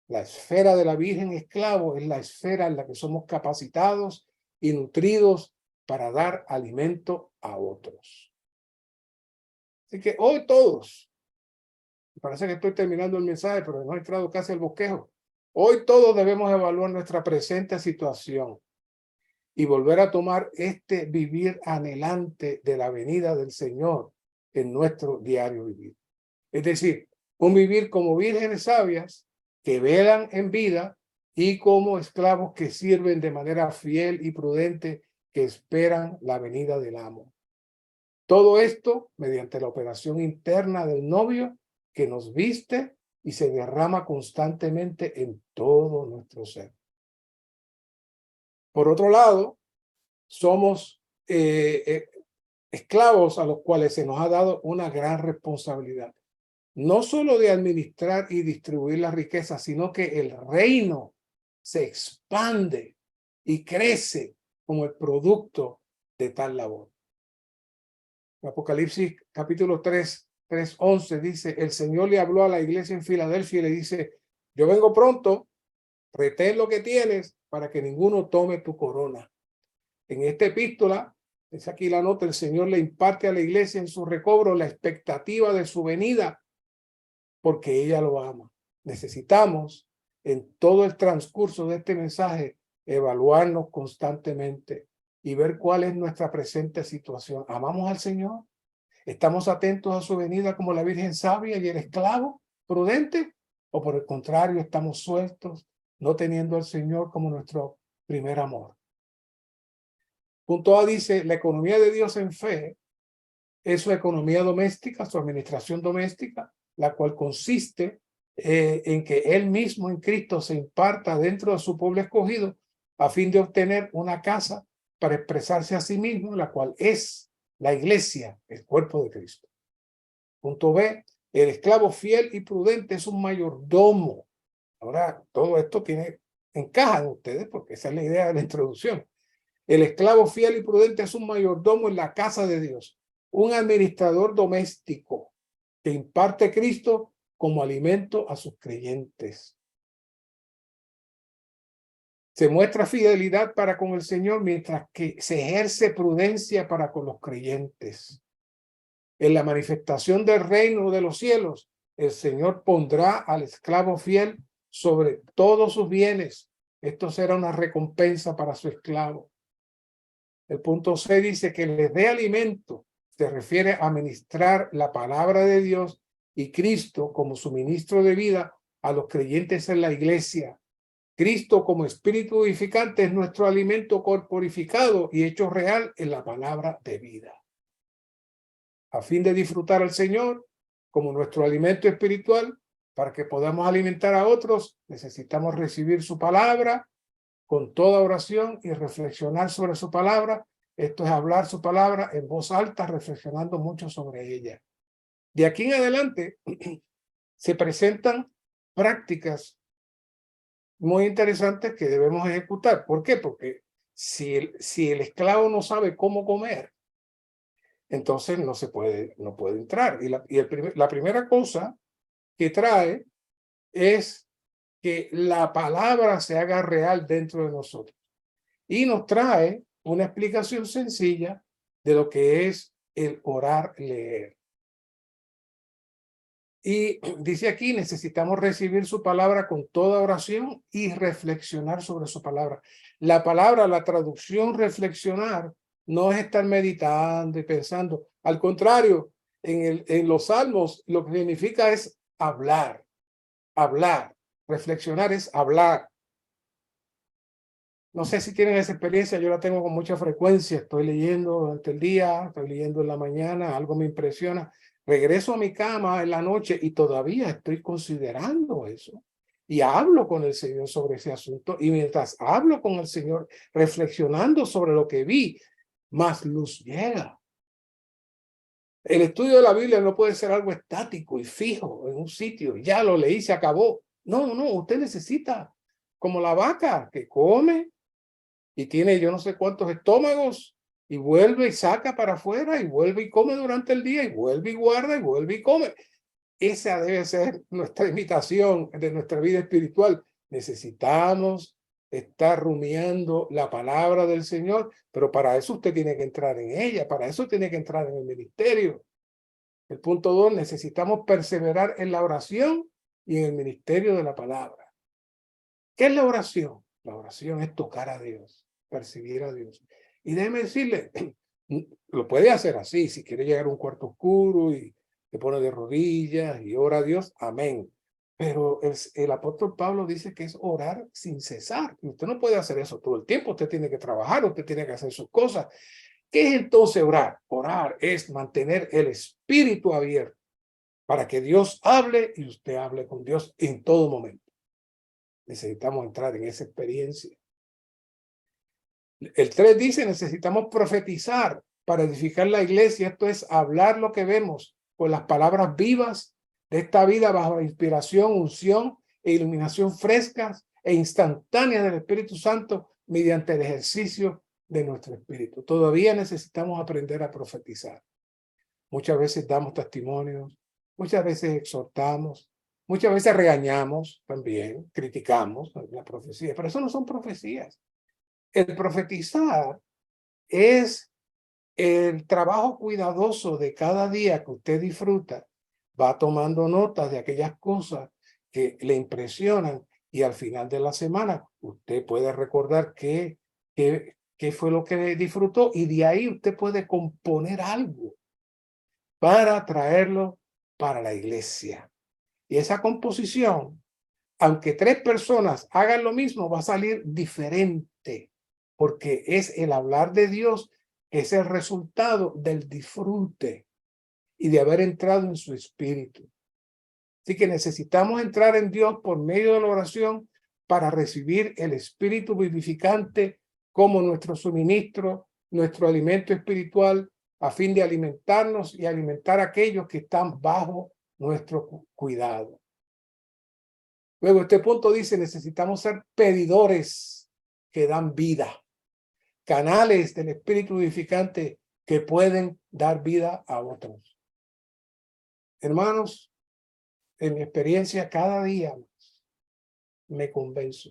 La esfera de la Virgen esclavo es la esfera en la que somos capacitados y nutridos para dar alimento a otros. Así que hoy todos, parece que estoy terminando el mensaje, pero no he entrado casi al bosquejo. Hoy todos debemos evaluar nuestra presente situación y volver a tomar este vivir anhelante de la venida del Señor en nuestro diario vivir. Es decir, un vivir como vírgenes sabias que velan en vida y como esclavos que sirven de manera fiel y prudente que esperan la venida del amo. Todo esto mediante la operación interna del novio que nos viste y se derrama constantemente en todo nuestro ser. Por otro lado, somos esclavos a los cuales se nos ha dado una gran responsabilidad. no solo de administrar y distribuir la riqueza, sino que el reino se expande y crece como el producto de tal labor. Apocalipsis capítulo 3:11 dice, el Señor le habló a la iglesia en Filadelfia y le dice, yo vengo pronto, retén lo que tienes para que ninguno tome tu corona. En esta epístola, es aquí la nota, el Señor le imparte a la iglesia en su recobro la expectativa de su venida, porque ella lo ama. Necesitamos, en todo el transcurso de este mensaje, evaluarnos constantemente y ver cuál es nuestra presente situación. ¿Amamos al Señor? ¿Estamos atentos a su venida como la Virgen sabia y el esclavo prudente? ¿O por el contrario, estamos sueltos, no teniendo al Señor como nuestro primer amor? Punto A dice, la economía de Dios en fe es su economía doméstica, su administración doméstica, la cual consiste en que Él mismo en Cristo se imparta dentro de su pueblo escogido a fin de obtener una casa para expresarse a sí mismo, la cual es la iglesia, el cuerpo de Cristo. Punto B, el esclavo fiel y prudente es un mayordomo. Ahora, todo esto encaja en ustedes porque esa es la idea de la introducción. El esclavo fiel y prudente es un mayordomo en la casa de Dios, un administrador doméstico que imparte Cristo como alimento a sus creyentes. Se muestra fidelidad para con el Señor mientras que se ejerce prudencia para con los creyentes. En la manifestación del reino de los cielos, el Señor pondrá al esclavo fiel sobre todos sus bienes. Esto será una recompensa para su esclavo. El punto C dice que les dé alimento. Se refiere a ministrar la palabra de Dios y Cristo como suministro de vida a los creyentes en la iglesia. Cristo como espíritu vivificante es nuestro alimento corporificado y hecho real en la palabra de vida. A fin de disfrutar al Señor como nuestro alimento espiritual, para que podamos alimentar a otros, necesitamos recibir su palabra con toda oración y reflexionar sobre su palabra. Esto es hablar su palabra en voz alta, reflexionando mucho sobre ella. De aquí en adelante se presentan prácticas muy interesantes que debemos ejecutar. ¿Por qué? Porque si el esclavo no sabe cómo comer, entonces no puede entrar. Y la primera cosa que trae es que la palabra se haga real dentro de nosotros. Y nos trae una explicación sencilla de lo que es el orar, leer. Y dice aquí, necesitamos recibir su palabra con toda oración y reflexionar sobre su palabra. La palabra, la traducción reflexionar, no es estar meditando y pensando. Al contrario, en los salmos lo que significa es hablar. Reflexionar es hablar. No sé si tienen esa experiencia, yo la tengo con mucha frecuencia. Estoy leyendo durante el día, estoy leyendo en la mañana, algo me impresiona. Regreso a mi cama en la noche y todavía estoy considerando eso. Y hablo con el Señor sobre ese asunto. Y mientras hablo con el Señor, reflexionando sobre lo que vi, más luz llega. El estudio de la Biblia no puede ser algo estático y fijo en un sitio. Ya lo leí, se acabó. No, usted necesita, como la vaca que come y tiene yo no sé cuántos estómagos, y vuelve y saca para afuera, y vuelve y come durante el día, y vuelve y guarda, y vuelve y come. Esa debe ser nuestra imitación de nuestra vida espiritual. Necesitamos estar rumiando la palabra del Señor, pero para eso usted tiene que entrar en ella, para eso tiene que entrar en el ministerio. El punto 2, necesitamos perseverar en la oración y en el ministerio de la palabra. ¿Qué es la oración? La oración es tocar a Dios, percibir a Dios. Y déjeme decirle, lo puede hacer así, si quiere llegar a un cuarto oscuro y se pone de rodillas y ora a Dios, amén. Pero el apóstol Pablo dice que es orar sin cesar. Y usted no puede hacer eso todo el tiempo, usted tiene que trabajar, usted tiene que hacer sus cosas. ¿Qué es entonces orar? Orar es mantener el espíritu abierto para que Dios hable y usted hable con Dios en todo momento. Necesitamos entrar en esa experiencia. El 3 dice, necesitamos profetizar para edificar la iglesia. Esto es hablar lo que vemos con las palabras vivas de esta vida bajo la inspiración, unción e iluminación frescas e instantáneas del Espíritu Santo mediante el ejercicio de nuestro espíritu. Todavía necesitamos aprender a profetizar. Muchas veces damos testimonios, muchas veces exhortamos, muchas veces regañamos también, criticamos la profecía, pero eso no son profecías. El profetizar es el trabajo cuidadoso de cada día que usted disfruta. Va tomando notas de aquellas cosas que le impresionan y al final de la semana usted puede recordar qué fue lo que disfrutó y de ahí usted puede componer algo para traerlo para la iglesia. Y esa composición, aunque 3 personas hagan lo mismo, va a salir diferente, porque es el hablar de Dios, es el resultado del disfrute y de haber entrado en su espíritu. Así que necesitamos entrar en Dios por medio de la oración para recibir el espíritu vivificante como nuestro suministro, nuestro alimento espiritual, a fin de alimentarnos y alimentar a aquellos que están bajo nuestro cuidado. Luego este punto dice, necesitamos ser pedidores que dan vida, canales del espíritu vivificante que pueden dar vida a otros. Hermanos, en mi experiencia cada día más me convenzo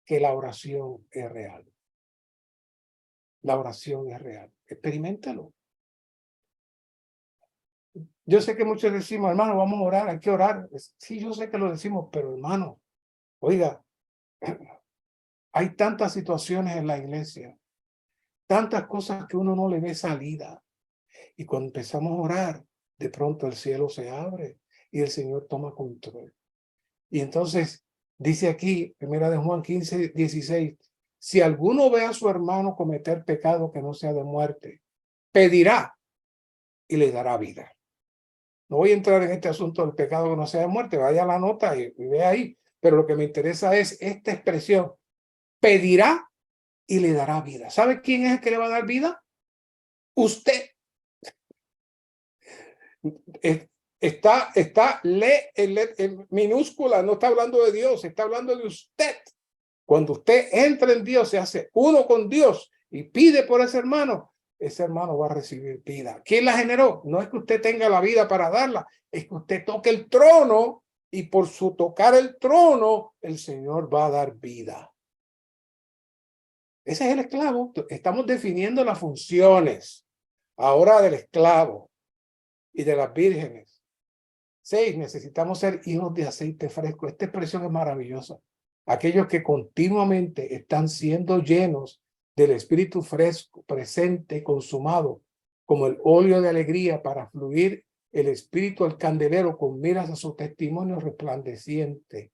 que la oración es real. La oración es real. Experiméntalo. Yo sé que muchos decimos, hermano, vamos a orar, hay que orar. Sí, yo sé que lo decimos, pero hermano, oiga, hay tantas situaciones en la iglesia, tantas cosas que uno no le ve salida. Y cuando empezamos a orar, de pronto el cielo se abre y el Señor toma control. Y entonces dice aquí, primera de Juan 15:16, si alguno ve a su hermano cometer pecado que no sea de muerte, pedirá y le dará vida. No voy a entrar en este asunto del pecado que no sea de muerte, vaya a la nota y ve ahí. Pero lo que me interesa es esta expresión, pedirá y le dará vida. ¿Sabe quién es el que le va a dar vida? Usted. Está en minúscula, no está hablando de Dios, está hablando de usted. Cuando usted entra en Dios, se hace uno con Dios y pide por ese hermano va a recibir vida. ¿Quién la generó? No es que usted tenga la vida para darla, es que usted toque el trono y por su tocar el trono, el Señor va a dar vida. Ese es el esclavo. Estamos definiendo las funciones ahora del esclavo y de las vírgenes. 6, necesitamos ser hijos de aceite fresco. Esta expresión es maravillosa. Aquellos que continuamente están siendo llenos del espíritu fresco, presente, consumado, como el óleo de alegría para fluir el espíritu al candelero con miras a su testimonio resplandeciente.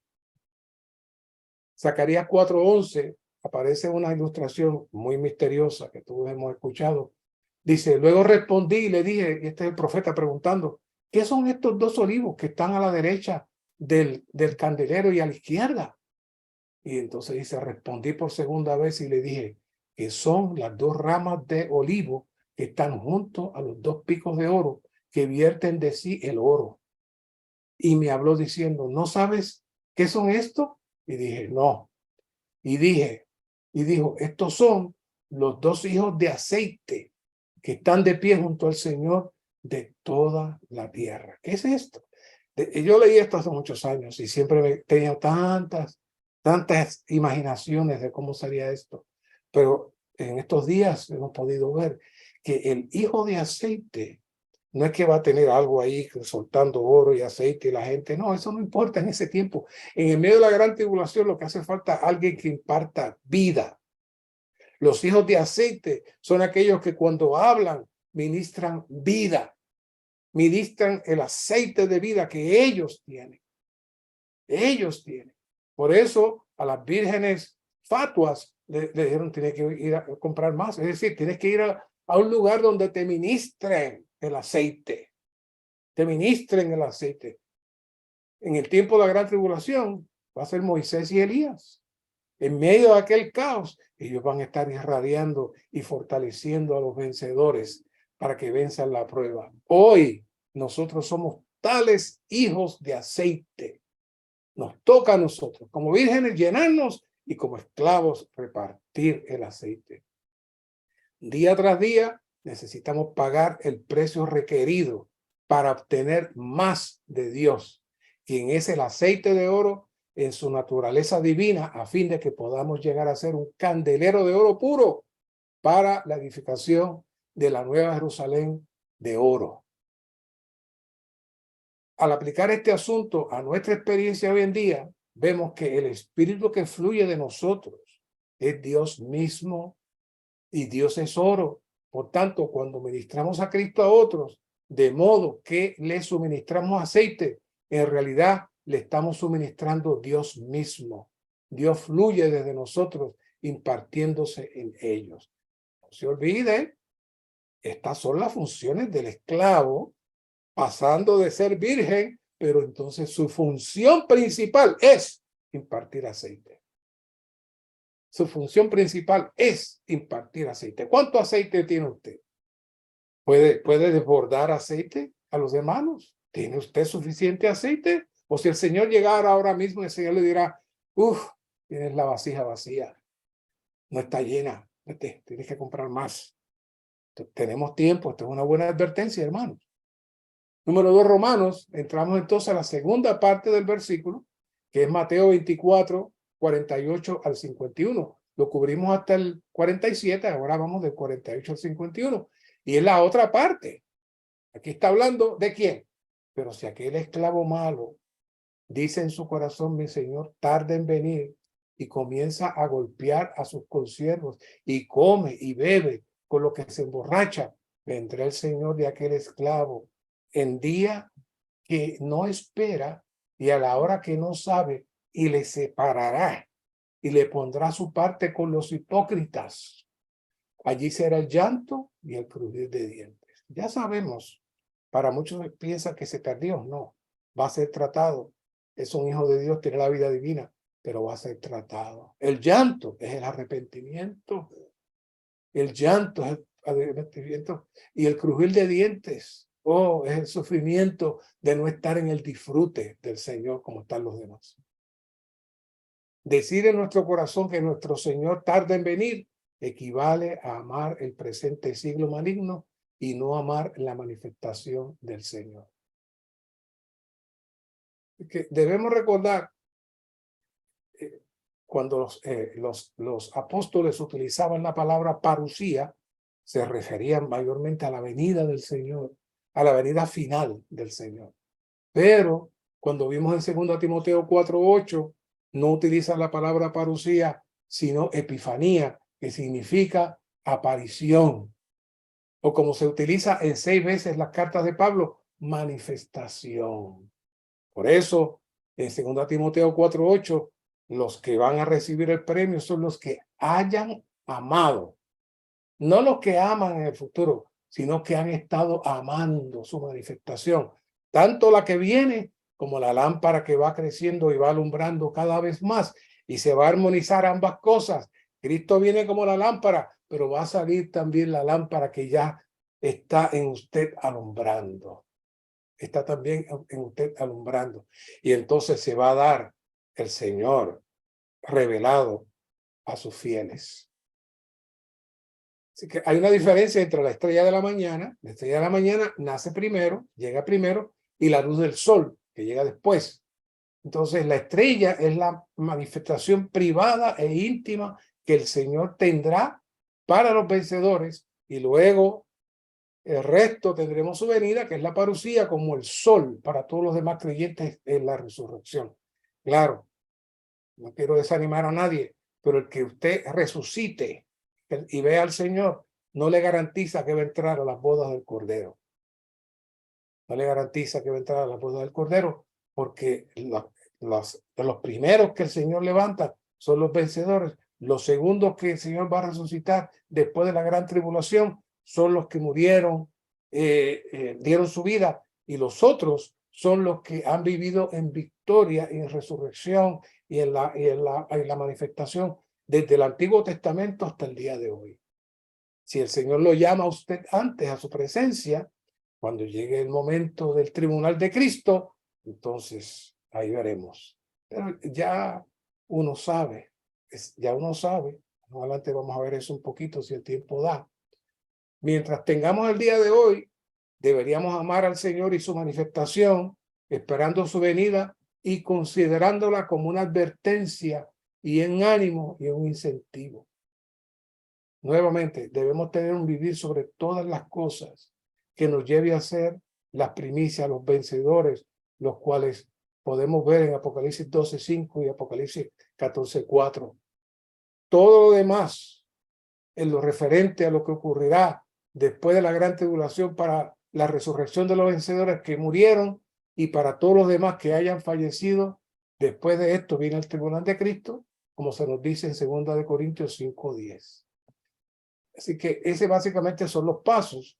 Zacarías 4:11 aparece una ilustración muy misteriosa que todos hemos escuchado. Dice, luego respondí y le dije, y este es el profeta preguntando, ¿qué son estos 2 olivos que están a la derecha del candelero y a la izquierda? Y entonces dice, respondí por segunda vez y le dije, que son las 2 ramas de olivo que están junto a los 2 picos de oro que vierten de sí el oro. Y me habló diciendo, ¿no sabes qué son estos? Y dije, no. Y dijo, estos son los 2 hijos de aceite que están de pie junto al Señor de toda la tierra. ¿Qué es esto? Yo leí esto hace muchos años y siempre he tenido tantas imaginaciones de cómo sería esto. Pero en estos días hemos podido ver que el hijo de aceite no es que va a tener algo ahí soltando oro y aceite y la gente, no, eso no importa en ese tiempo. En el medio de la gran tribulación lo que hace falta es alguien que imparta vida. Los hijos de aceite son aquellos que cuando hablan ministran vida, ministran el aceite de vida que ellos tienen. Ellos tienen. Por eso a las vírgenes fatuas le dijeron, tienes que ir a comprar más. Es decir, tienes que ir a un lugar donde te ministren el aceite. Te ministren el aceite. En el tiempo de la gran tribulación va a ser Moisés y Elías. En medio de aquel caos, ellos van a estar irradiando y fortaleciendo a los vencedores para que venzan la prueba. Hoy nosotros somos inmortales hijos de aceite. Nos toca a nosotros, como vírgenes, llenarnos y como esclavos repartir el aceite. Día tras día necesitamos pagar el precio requerido para obtener más de Dios, quien es el aceite de oro en su naturaleza divina, a fin de que podamos llegar a ser un candelero de oro puro para la edificación de la Nueva Jerusalén de oro. Al aplicar este asunto a nuestra experiencia hoy en día, vemos que el espíritu que fluye de nosotros es Dios mismo y Dios es oro. Por tanto, cuando ministramos a Cristo a otros, de modo que le suministramos aceite, en realidad le estamos suministrando Dios mismo. Dios fluye desde nosotros, impartiéndose en ellos. No se olvide, estas son las funciones del esclavo, pasando de ser virgen, pero entonces su función principal es impartir aceite. Su función principal es impartir aceite. ¿Cuánto aceite tiene usted? ¿Puede desbordar aceite a los hermanos? ¿Tiene usted suficiente aceite? O si el Señor llegara ahora mismo, el Señor le dirá, tienes la vasija vacía, no está llena, vete, tienes que comprar más. Tenemos tiempo, esto es una buena advertencia, hermanos. Número 2, Romanos. Entramos entonces a la segunda parte del versículo, que es Mateo 24, 48 al 51. Lo cubrimos hasta el 47, ahora vamos del 48 al 51. Y es la otra parte. Aquí está hablando de quién. Pero si aquel esclavo malo dice en su corazón, mi señor tarda en venir, y comienza a golpear a sus consiervos, y come y bebe, con lo que se emborracha, vendrá el señor de aquel esclavo en día que no espera y a la hora que no sabe, y le separará y le pondrá su parte con los hipócritas. Allí será el llanto y el crujir de dientes. Ya sabemos, para muchos piensan que se perdió. No, va a ser tratado. Es un hijo de Dios, tiene la vida divina, pero va a ser tratado. El llanto es el arrepentimiento. El llanto es el arrepentimiento. Y el crujir de dientes, es el sufrimiento de no estar en el disfrute del Señor como están los demás. Decir en nuestro corazón que nuestro Señor tarda en venir equivale a amar el presente siglo maligno y no amar la manifestación del Señor. Que debemos recordar cuando los apóstoles utilizaban la palabra parusía, se referían mayormente a la venida del Señor, a la venida final del Señor. Pero cuando vimos en 2 Timoteo 4:8, no utilizan la palabra parusía, sino epifanía, que significa aparición. O como se utiliza en 6 veces las cartas de Pablo, manifestación. Por eso, en 2 Timoteo 4:8, los que van a recibir el premio son los que hayan amado. No los que aman en el futuro, sino que han estado amando su manifestación. Tanto la que viene como la lámpara que va creciendo y va alumbrando cada vez más. Y se va a armonizar ambas cosas. Cristo viene como la lámpara, pero va a salir también la lámpara que ya está en usted alumbrando. Está también en usted alumbrando. Y entonces se va a dar el Señor revelado a sus fieles. Así que hay una diferencia entre la estrella de la mañana. La estrella de la mañana nace primero, llega primero, y la luz del sol, que llega después. Entonces la estrella es la manifestación privada e íntima que el Señor tendrá para los vencedores, y luego el resto tendremos su venida, que es la parusía, como el sol para todos los demás creyentes en la resurrección. Claro, no quiero desanimar a nadie, pero el que usted resucite y vea al Señor no le garantiza que va a entrar a las bodas del Cordero. No le garantiza que va a entrar a las bodas del Cordero, porque los primeros que el Señor levanta son los vencedores. Los segundos que el Señor va a resucitar después de la gran tribulación son los que murieron, dieron su vida, y los otros son los que han vivido en victoria y en resurrección y en la manifestación desde el Antiguo Testamento hasta el día de hoy. Si el Señor lo llama a usted antes a su presencia, Cuando llegue el momento del tribunal de Cristo, entonces ahí veremos. Pero ya uno sabe, ya uno sabe. Más adelante vamos a ver eso un poquito si el tiempo da. Mientras tengamos el día de hoy, deberíamos amar al Señor y su manifestación, esperando su venida y considerándola como una advertencia y en ánimo y un incentivo. Nuevamente, debemos tener un vivir sobre todas las cosas que nos lleve a ser las primicias, los vencedores, los cuales podemos ver en Apocalipsis 12:5 y Apocalipsis 14:4. Todo lo demás, en lo referente a lo que ocurrirá después de la gran tribulación para la resurrección de los vencedores que murieron y para todos los demás que hayan fallecido, después de esto viene el tribunal de Cristo, como se nos dice en 2 Corintios 5:10. Así que ese básicamente son los pasos.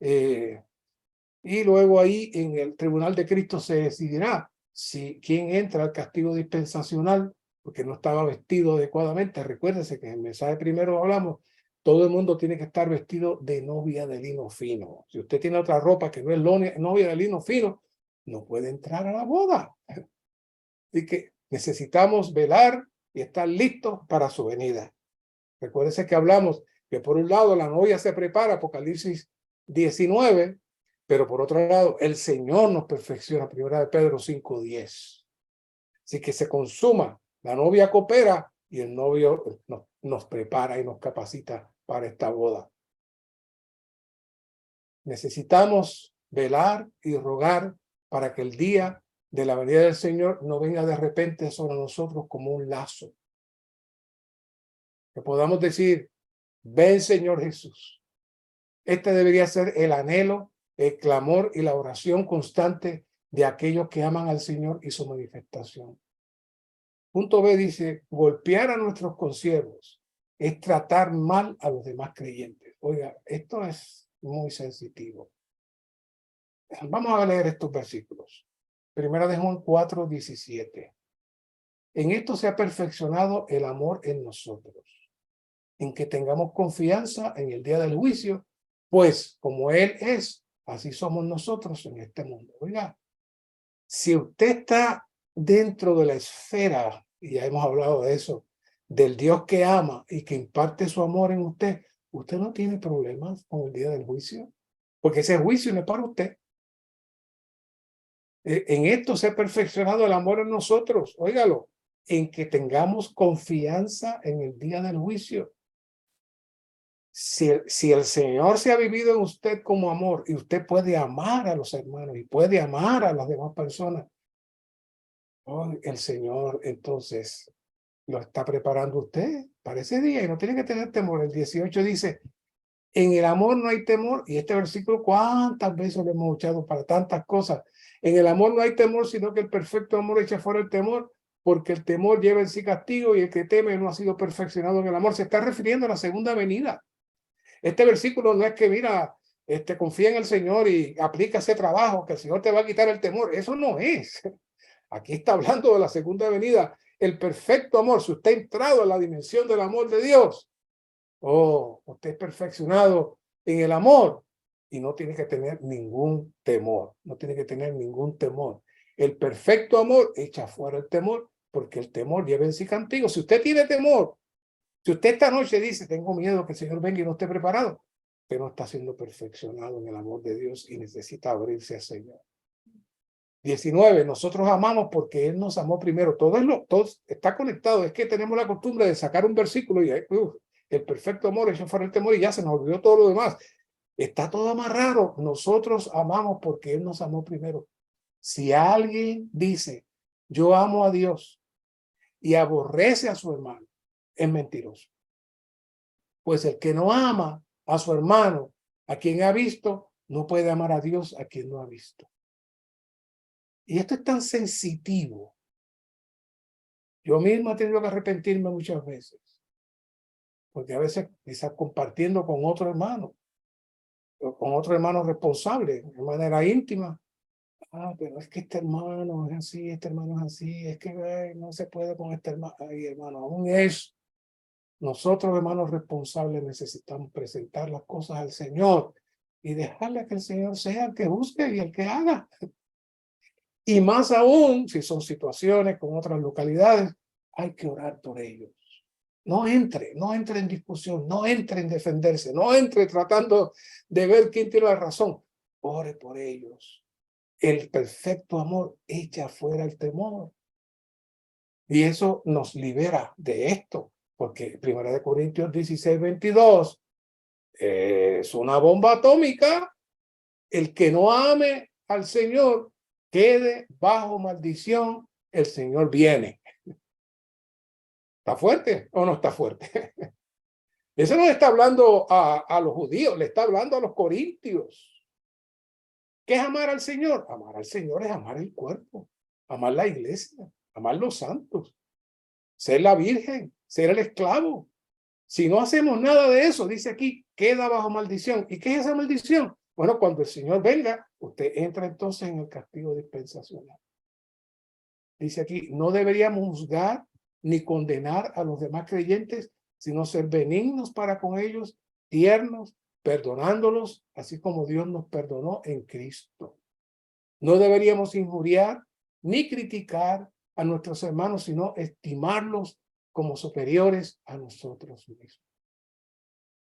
Y luego ahí en el tribunal de Cristo se decidirá quién entra al castigo dispensacional, porque no estaba vestido adecuadamente. Recuérdense que en el mensaje primero hablamos, todo el mundo tiene que estar vestido de novia de lino fino. Si usted tiene otra ropa que no es novia de lino fino, no puede entrar a la boda. Así que necesitamos velar y estar listos para su venida. Recuérdense que hablamos que por un lado la novia se prepara, Apocalipsis 19, pero por otro lado el Señor nos perfecciona, 1 Pedro 5:10. Así que se consuma, la novia coopera y el novio nos prepara y nos capacita para esta boda. Necesitamos velar y rogar para que el día de la venida del Señor no venga de repente sobre nosotros como un lazo. Que podamos decir, ven Señor Jesús. Este debería ser el anhelo, el clamor y la oración constante de aquellos que aman al Señor y su manifestación. Punto B dice, golpear a nuestros consiervos es tratar mal a los demás creyentes. Oiga, esto es muy sensitivo. Vamos a leer estos versículos. 1 de Juan 4:17. En esto se ha perfeccionado el amor en nosotros, en que tengamos confianza en el día del juicio, pues como Él es, así somos nosotros en este mundo. Oiga, si usted está dentro de la esfera, y ya hemos hablado de eso, del Dios que ama y que imparte su amor en usted, usted no tiene problemas con el día del juicio, porque ese juicio no es para usted. En esto se ha perfeccionado el amor en nosotros, óigalo, en que tengamos confianza en el día del juicio. Si el Señor se ha vivido en usted como amor y usted puede amar a los hermanos y puede amar a las demás personas, el Señor entonces lo está preparando usted para ese día y no tiene que tener temor. El 18 dice, en el amor no hay temor, y este versículo cuántas veces lo hemos escuchado para tantas cosas. En el amor no hay temor, sino que el perfecto amor echa fuera el temor, porque el temor lleva en sí castigo y el que teme no ha sido perfeccionado en el amor. Se está refiriendo a la segunda venida. Este versículo no es que, mira, confía en el Señor y aplica ese trabajo, que el Señor te va a quitar el temor. Eso no es. Aquí está hablando de la segunda venida. El perfecto amor, si usted ha entrado a la dimensión del amor de Dios, usted es perfeccionado en el amor y no tiene que tener ningún temor. No tiene que tener ningún temor. El perfecto amor echa fuera el temor, porque el temor lleva en sí castigo. Si usted tiene temor, si usted esta noche dice, tengo miedo que el Señor venga y no esté preparado, usted no está siendo perfeccionado en el amor de Dios y necesita abrirse al Señor. 19, nosotros amamos porque Él nos amó primero. Todo está conectado. Es que tenemos la costumbre de sacar un versículo y el perfecto amor echa fuera el temor y ya se nos olvidó todo lo demás. Está todo amarrado. Nosotros amamos porque Él nos amó primero. Si alguien dice, yo amo a Dios y aborrece a su hermano, es mentiroso. Pues el que no ama a su hermano, a quien ha visto, no puede amar a Dios a quien no ha visto. Y esto es tan sensitivo. Yo mismo he tenido que arrepentirme muchas veces. Porque a veces quizás compartiendo con otro hermano, o con otro hermano responsable, de manera íntima. Pero es que este hermano es así, este hermano es así, es que no se puede con este hermano. Ay, hermano, aún es. Nosotros, hermanos responsables, necesitamos presentar las cosas al Señor y dejarle que el Señor sea el que juzgue y el que haga. Y más aún, si son situaciones con otras localidades, hay que orar por ellos. No entre en discusión, no entre en defenderse, no entre tratando de ver quién tiene la razón. Ore por ellos. El perfecto amor echa fuera el temor. Y eso nos libera de esto, porque 1 Corintios 16:22 es una bomba atómica. El que no ame al Señor quede bajo maldición. El Señor viene. ¿Está fuerte o no está fuerte? Eso no le está hablando a los judíos, le está hablando a los corintios. ¿Qué es amar al Señor? Amar al Señor es amar el cuerpo, amar la iglesia, amar los santos, ser la virgen, ser el esclavo. Si no hacemos nada de eso, dice aquí, queda bajo maldición. ¿Y qué es esa maldición? Bueno, cuando el Señor venga, usted entra entonces en el castigo dispensacional. Dice aquí, no deberíamos juzgar ni condenar a los demás creyentes, sino ser benignos para con ellos, tiernos, perdonándolos, así como Dios nos perdonó en Cristo. No deberíamos injuriar ni criticar a nuestros hermanos, sino estimarlos como superiores a nosotros mismos.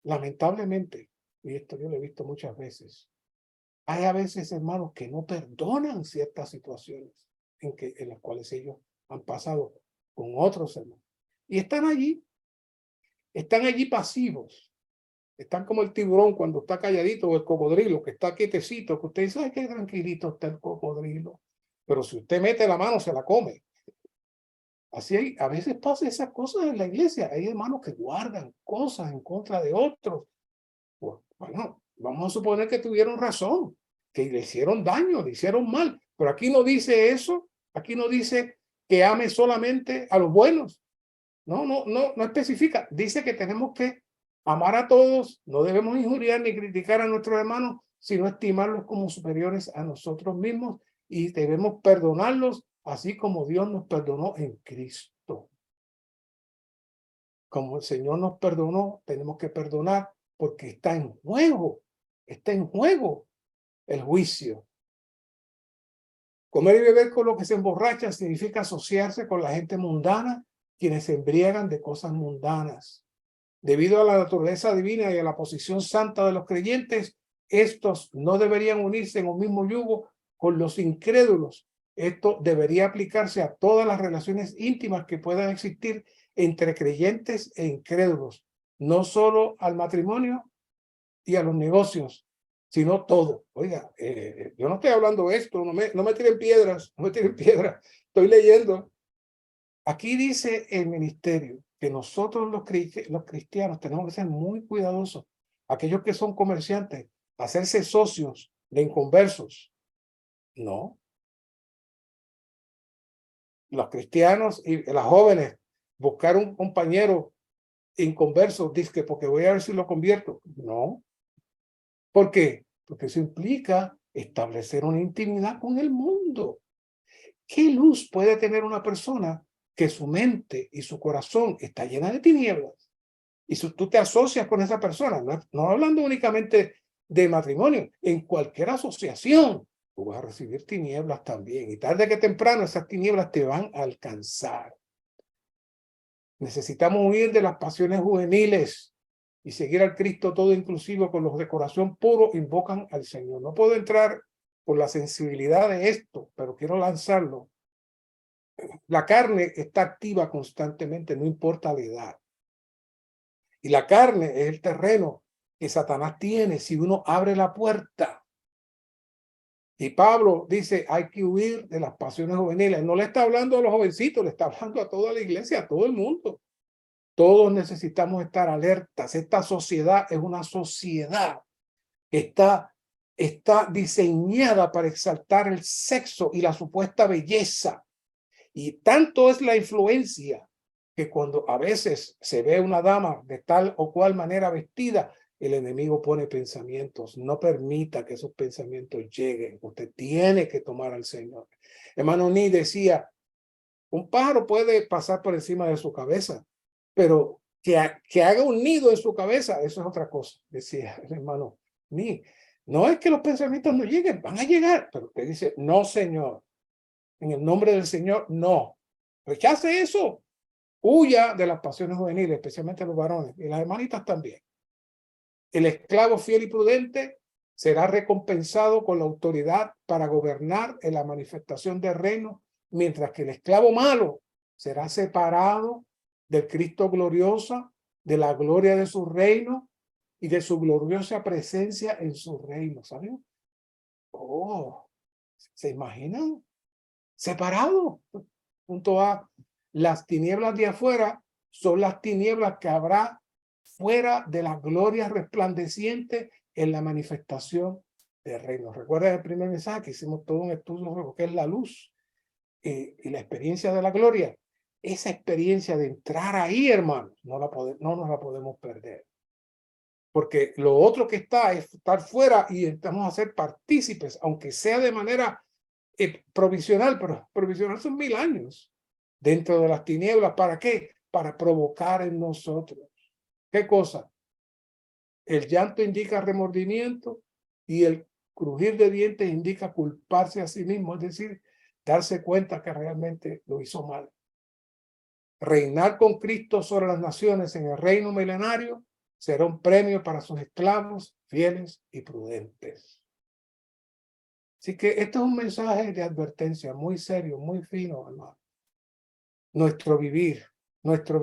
Lamentablemente, y esto yo lo he visto muchas veces, hay a veces hermanos que no perdonan ciertas situaciones en las cuales ellos han pasado con otros hermanos. Y están allí pasivos. Están como el tiburón cuando está calladito, o el cocodrilo que está quietecito, que usted dice, ay, qué tranquilito está el cocodrilo. Pero si usted mete la mano, se la come. Así a veces pasa esas cosas en la iglesia. Hay hermanos que guardan cosas en contra de otros. Pues, bueno, vamos a suponer que tuvieron razón, que le hicieron daño, le hicieron mal. Pero aquí no dice eso. Aquí no dice que ame solamente a los buenos. No especifica. Dice que tenemos que amar a todos. No debemos injuriar ni criticar a nuestros hermanos, sino estimarlos como superiores a nosotros mismos. Y debemos perdonarlos, así como Dios nos perdonó en Cristo. Como el Señor nos perdonó, tenemos que perdonar, porque está en juego el juicio. Comer y beber con lo que se emborracha significa asociarse con la gente mundana, quienes se embriagan de cosas mundanas. Debido a la naturaleza divina y a la posición santa de los creyentes, estos no deberían unirse en un mismo yugo con los incrédulos. Esto debería aplicarse a todas las relaciones íntimas que puedan existir entre creyentes e incrédulos, no solo al matrimonio y a los negocios, sino todo. Oiga, yo no estoy hablando de esto, no me tiren piedras, estoy leyendo. Aquí dice el ministerio que nosotros los cristianos tenemos que ser muy cuidadosos. Aquellos que son comerciantes, hacerse socios de inconversos. No. Los cristianos y las jóvenes, buscar un compañero inconverso, dice porque voy a ver si lo convierto. No. ¿Por qué? Porque eso implica establecer una intimidad con el mundo. ¿Qué luz puede tener una persona que su mente y su corazón está llena de tinieblas? Y si tú te asocias con esa persona, no hablando únicamente de matrimonio, en cualquier asociación, tú vas a recibir tinieblas también. Y tarde que temprano esas tinieblas te van a alcanzar. Necesitamos huir de las pasiones juveniles y seguir al Cristo todo inclusivo con los de corazón puro invocan al Señor. No puedo entrar por la sensibilidad de esto, pero quiero lanzarlo. La carne está activa constantemente, no importa la edad. Y la carne es el terreno que Satanás tiene si uno abre la puerta. Y Pablo dice, hay que huir de las pasiones juveniles. No le está hablando a los jovencitos, le está hablando a toda la iglesia, a todo el mundo. Todos necesitamos estar alertas. Esta sociedad es una sociedad que está diseñada para exaltar el sexo y la supuesta belleza. Y tanto es la influencia que cuando a veces se ve una dama de tal o cual manera vestida, el enemigo pone pensamientos. No permita que esos pensamientos lleguen. Usted tiene que tomar al Señor. Hermano Ni decía, un pájaro puede pasar por encima de su cabeza, pero que haga un nido en su cabeza, eso es otra cosa, decía el hermano Ni. No es que los pensamientos no lleguen, van a llegar, pero usted dice, no, Señor, en el nombre del Señor, no. Rechace eso. Huya de las pasiones juveniles, especialmente los varones, y las hermanitas también. El esclavo fiel y prudente será recompensado con la autoridad para gobernar en la manifestación del reino, mientras que el esclavo malo será separado del Cristo glorioso, de la gloria de su reino y de su gloriosa presencia en su reino. ¿Saben? Oh, ¿se imaginan? Separado. Punto A. Las tinieblas de afuera son las tinieblas que habrá fuera de la gloria resplandeciente en la manifestación del reino. Recuerda el primer mensaje que hicimos todo un estudio sobre lo que es la luz y la experiencia de la gloria. Esa experiencia de entrar ahí, hermanos, no nos la podemos perder. Porque lo otro que está es estar fuera y estamos a ser partícipes, aunque sea de manera provisional, pero provisional son 1000 años dentro de las tinieblas. ¿Para qué? Para provocar en nosotros. ¿Qué cosa? El llanto indica remordimiento y el crujir de dientes indica culparse a sí mismo, es decir, darse cuenta que realmente lo hizo mal. Reinar con Cristo sobre las naciones en el reino milenario será un premio para sus esclavos fieles y prudentes. Así que esto es un mensaje de advertencia muy serio, muy fino, hermano. Nuestro vivir, nuestra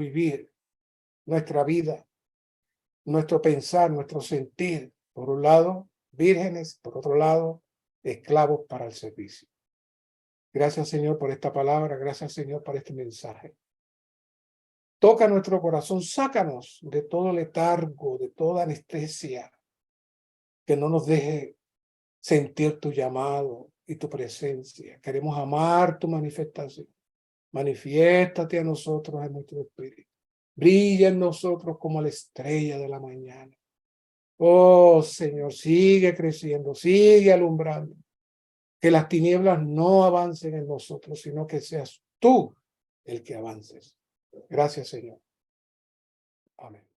vida, nuestro pensar, nuestro sentir. Por un lado, vírgenes, por otro lado, esclavos para el servicio. Gracias, Señor, por esta palabra. Gracias, Señor, por este mensaje. Toca nuestro corazón, sácanos de todo letargo, de toda anestesia, que no nos deje sentir tu llamado y tu presencia. Queremos amar tu manifestación. Manifiéstate a nosotros en nuestro espíritu. Brilla en nosotros como la estrella de la mañana. Oh, Señor, sigue creciendo, sigue alumbrando. Que las tinieblas no avancen en nosotros, sino que seas tú el que avances. Gracias, Señor. Amén.